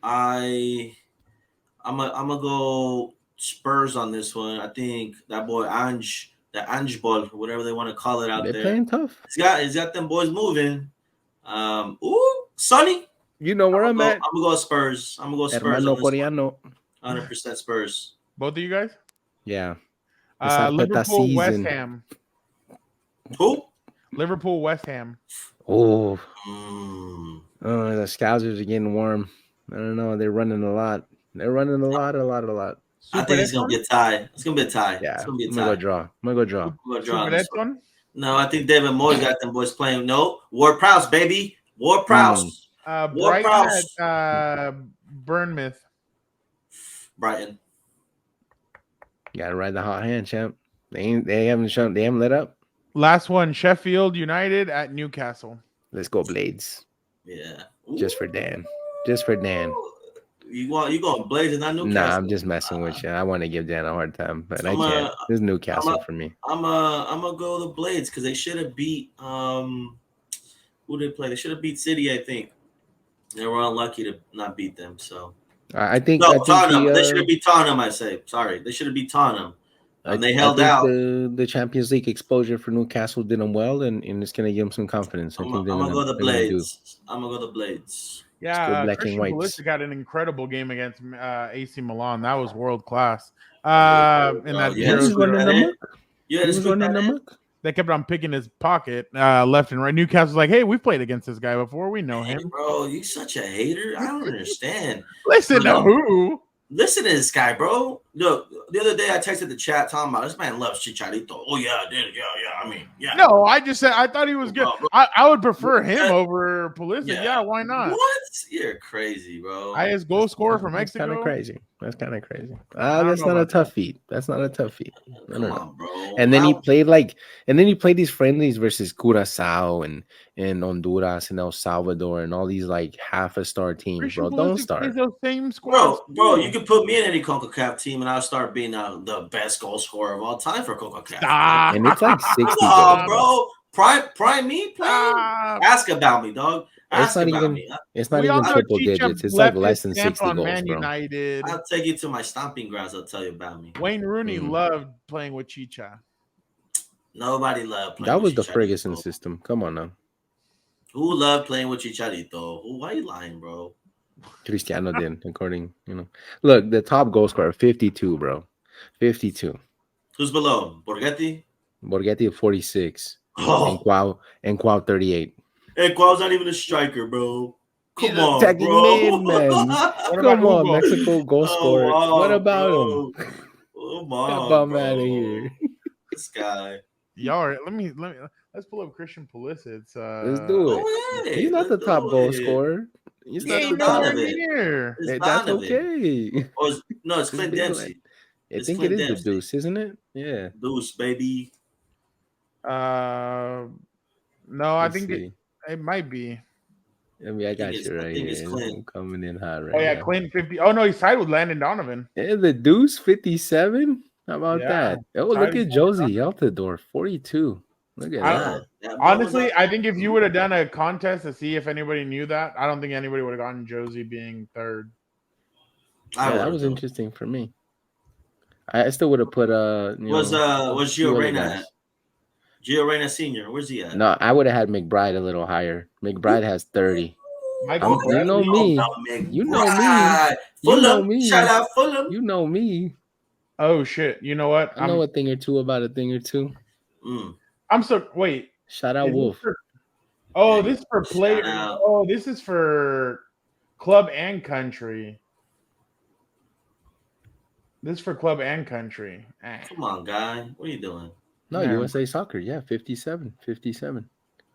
Speaker 3: I'm gonna go Spurs on this one. I think that boy Ange Ball, whatever they want to call it out there.
Speaker 2: They're playing tough.
Speaker 3: He's got them boys moving. Sonny.
Speaker 2: You know where I'm at.
Speaker 3: I'm gonna go Spurs. I'm gonna go Spurs.
Speaker 2: Hermano Coreano.
Speaker 3: 100% Spurs.
Speaker 1: Both of you guys?
Speaker 2: Yeah.
Speaker 1: Liverpool, West
Speaker 2: season.
Speaker 1: Ham.
Speaker 3: Who?
Speaker 1: Liverpool, West Ham.
Speaker 2: Oh. The Scousers are getting warm. I don't know. They're running a lot. They're running a lot.
Speaker 3: I think it's gonna be a tie. It's gonna be a tie.
Speaker 2: Yeah.
Speaker 3: It's gonna be a
Speaker 2: I'm
Speaker 3: tie.
Speaker 2: gonna go draw.
Speaker 3: I'm gonna draw on this one.
Speaker 1: one?
Speaker 3: No, I think David Moyes got them boys playing. No, Ward-Prowse, baby. Ward-Prowse.
Speaker 1: Brighton at Bournemouth.
Speaker 3: Brighton.
Speaker 2: You gotta ride the hot hand, champ. They haven't let up.
Speaker 1: Last one, Sheffield United at Newcastle.
Speaker 2: Let's go Blades.
Speaker 3: Yeah.
Speaker 2: Just for Dan.
Speaker 3: You going Blades and not Newcastle?
Speaker 2: Nah, I'm just messing with you. I want to give Dan a hard time, but I can't. This is Newcastle for me.
Speaker 3: I'm gonna go the Blades because they should have beat who did they play? They should have beat City, I think. They were unlucky to not beat them. So
Speaker 2: I think
Speaker 3: Tottenham. They should have beat Tottenham. I say sorry. They should have beat Tottenham. They held out.
Speaker 2: The Champions League exposure for Newcastle did them well, and it's gonna give them some confidence.
Speaker 3: I'm gonna go the Blades. I'm gonna go the Blades.
Speaker 1: Yeah, Christian Pulisic had an incredible game against AC Milan. That was world class. They kept on picking his pocket left and right. Newcastle's like, hey, we've played against this guy before. We know him.
Speaker 3: Bro, you such a hater. I don't understand.
Speaker 1: Listen to who?
Speaker 3: Listen to this guy, bro. Look, the other day I texted the chat talking about this man loves Chicharito. Oh yeah, dude, yeah. I mean, yeah.
Speaker 1: No, I just said I thought he was good. I would prefer him over Pulisic. Yeah, why not?
Speaker 3: What? You're crazy, bro.
Speaker 1: Highest goal scorer from Mexico.
Speaker 2: That's kind of crazy. That's not a tough feat.
Speaker 3: Come on, bro.
Speaker 2: And then he played these friendlies versus Curaçao and Honduras and El Salvador and all these like half a star teams, bro. Don't start.
Speaker 1: Those same squads.
Speaker 3: Bro, you can put me in any CONCACAF team and I'll start being the best goal scorer of all time for CONCACAF.
Speaker 2: And it's like 60
Speaker 3: goals. Bro. Prime me playing. Ask about me, dog.
Speaker 2: It's not even triple digits. It's like less than 60 goals, bro.
Speaker 1: United.
Speaker 3: I'll take you to my stomping grounds. I'll tell you about me.
Speaker 1: Wayne Rooney loved playing with Chicha.
Speaker 3: Nobody loved playing.
Speaker 2: That was the Ferguson system. Come on now.
Speaker 3: Who loved playing with Chicharito? Why are you lying, bro?
Speaker 2: Cristiano did, according, Look, the top goal scorer, 52, bro. 52.
Speaker 3: Who's below? Borghetti?
Speaker 2: Borghetti 46. And Quao 38.
Speaker 3: Hey, Quao's not even a striker, bro. Come on, bro.
Speaker 2: Come on, Mexico goal scorer. What about him?
Speaker 3: Come on,
Speaker 2: bum out of here.
Speaker 3: This guy.
Speaker 1: Y'all, let's pull up Christian Pulisic.
Speaker 2: Let's do it. He's not the top goal scorer. He's not the top here. That's okay.
Speaker 3: No, it's Clint Dempsey.
Speaker 2: I think it is the Deuce, isn't it? Yeah.
Speaker 3: Deuce, baby.
Speaker 1: No, I think it might be.
Speaker 2: I mean, I got you right here. I'm coming in hot right now.
Speaker 1: Oh, yeah, Clint 50. Oh, no, he's tied with Landon Donovan.
Speaker 2: Yeah, the Deuce 57. How about that? Oh, look at Josie Altidore 42. Look at that.
Speaker 1: Honestly, I think if you would have done a contest to see if anybody knew that, I don't think anybody would have gotten Josie being third.
Speaker 2: That was interesting for me. I still would have put
Speaker 3: was Gio Reyna at? Gio Reyna Sr., where's he at?
Speaker 2: No, I would have had McBride a little higher. McBride has 30. You know me. You know me.
Speaker 3: Shout out Fulham.
Speaker 2: You know me.
Speaker 1: Oh shit! You know what?
Speaker 2: I know a thing or two about a thing or two.
Speaker 1: Wait.
Speaker 2: Shout out Wolf.
Speaker 1: This is for player. Oh, this is for club and country. This is for club and country.
Speaker 3: Come on, guy. What are you doing?
Speaker 2: No, USA Soccer. Yeah, 57.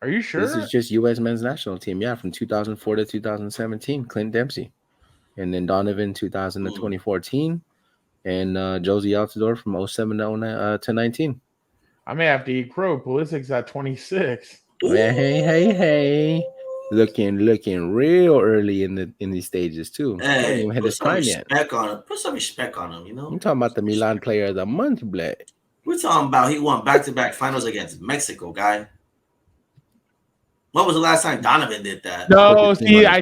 Speaker 1: Are you sure?
Speaker 2: This is just U.S. men's national team. Yeah, from 2004 to 2017. Clint Dempsey. And then Donovan 2000 to 2014. And Josie Altidore from 07 to 19.
Speaker 1: I may have to eat crow. Pulisic's at 26.
Speaker 2: Hey. Looking real early in these stages, too.
Speaker 3: Hey,
Speaker 2: even had his time yet.
Speaker 3: Put some respect on him, you know?
Speaker 2: I'm talking about the Milan player of the month, Black.
Speaker 3: We're talking about he won back-to-back finals against Mexico, guy. When was the last time Donovan did that?
Speaker 1: No, see, I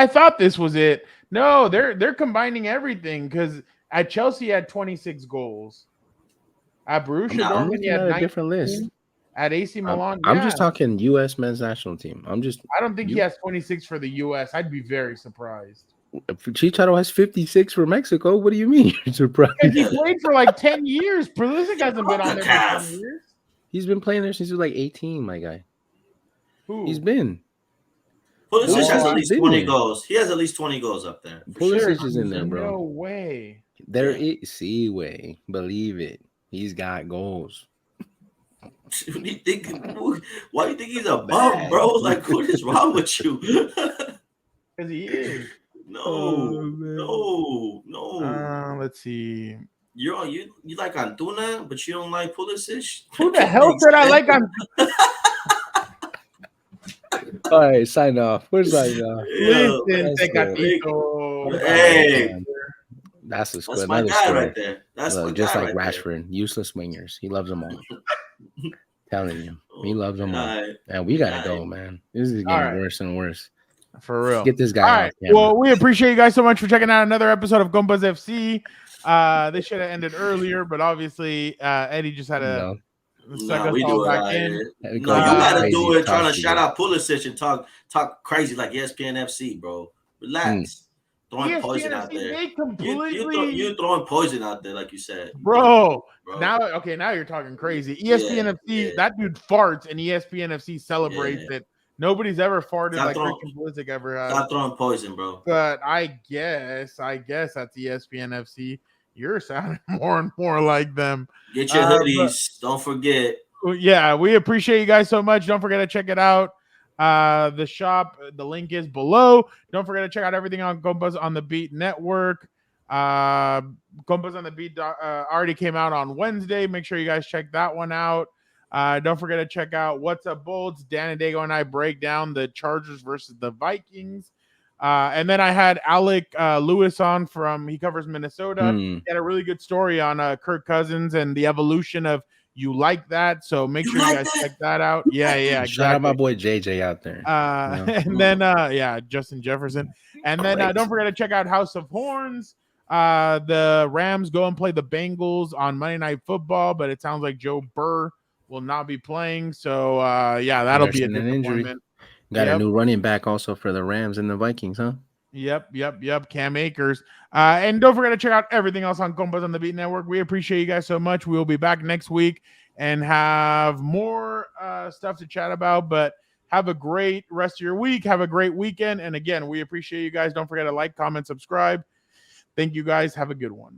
Speaker 1: thought this was it. No, they're combining everything because at Chelsea he had 26 goals. At Borussia Dortmund he had 19.
Speaker 2: A different list.
Speaker 1: At AC Milan,
Speaker 2: I'm
Speaker 1: yeah.
Speaker 2: just talking U.S. men's national team.
Speaker 1: I don't think he has 26 for the U.S. I'd be very surprised.
Speaker 2: Chicharito has 56 for Mexico. What do you mean you're surprised?
Speaker 1: He played for like 10 years. Pulisic hasn't been on there for 10 years.
Speaker 2: He's been playing there since he was like 18, my guy.
Speaker 1: Who?
Speaker 2: He's been.
Speaker 3: Pulisic has at least 20
Speaker 2: there.
Speaker 3: goals. He has at least 20 goals up there.
Speaker 2: Pulisic is in there, bro.
Speaker 1: No way.
Speaker 2: There is way. Believe it. He's got goals.
Speaker 3: What do you think? Why do you think he's a bum, bro? Like, what is wrong with you?
Speaker 1: Because he is.
Speaker 3: No.
Speaker 1: Let's see.
Speaker 3: You like Antuna, but you don't like Pulisic?
Speaker 1: Who the hell said I like Antuna?
Speaker 2: All right, sign off. We're signing off.
Speaker 1: Listen, Tecatito.
Speaker 3: Hey.
Speaker 2: That's a
Speaker 3: That's my guy right there. That's my
Speaker 2: just
Speaker 3: guy
Speaker 2: like
Speaker 3: right
Speaker 2: Rashford, useless wingers. He loves them all. Telling you, he
Speaker 3: there.
Speaker 2: loves them all.
Speaker 3: Right.
Speaker 2: And we gotta go, man. This is getting worse and worse.
Speaker 1: For real.
Speaker 2: Get this guy.
Speaker 1: All
Speaker 2: off
Speaker 1: right.
Speaker 2: camera.
Speaker 1: Well, we appreciate you guys so much for checking out another episode of Gompas FC. They should have ended earlier, but obviously Eddie just had to suck us
Speaker 3: we
Speaker 1: all
Speaker 3: do it
Speaker 1: back
Speaker 3: right
Speaker 1: in.
Speaker 3: here. No, you gotta do it trying to shout out Pulisic and talk crazy like ESPN FC, bro. Relax. Throwing poison out there. You throwing poison out there, like you said,
Speaker 1: bro. Now you're talking crazy. ESPN FC, that dude farts, and ESPN FC celebrates it. Nobody's ever farted like Christian Pulisic ever has.
Speaker 3: Stop throwing poison, bro.
Speaker 1: But I guess that's ESPN FC. You're sounding more and more like them.
Speaker 3: Get your hoodies. Don't forget.
Speaker 1: Yeah, we appreciate you guys so much. Don't forget to check it out. The shop, the link is below. Don't forget to check out everything on Gompas on the Beat Network. Gompas on the Beat already came out on Wednesday. Make sure you guys check that one out. Don't forget to check out What's Up Bolts. Dan and Dago and I break down the Chargers versus the Vikings. And then I had Alec Lewis on he covers Minnesota. He had a really good story on Kirk Cousins and the evolution of You Like That. So make sure you guys check that out. Yeah, exactly.
Speaker 2: Shout out my boy JJ out there.
Speaker 1: And then Justin Jefferson. And then don't forget to check out House of Horns. The Rams go and play the Bengals on Monday Night Football, but it sounds like Joe Burr will not be playing. So that'll be a disappointment.
Speaker 2: Got a new running back also for the Rams and the Vikings, huh?
Speaker 1: Yep. Cam Akers. And don't forget to check out everything else on Gompas on the Beat Network. We appreciate you guys so much. We will be back next week and have more stuff to chat about. But have a great rest of your week. Have a great weekend. And again, we appreciate you guys. Don't forget to like, comment, subscribe. Thank you guys. Have a good one.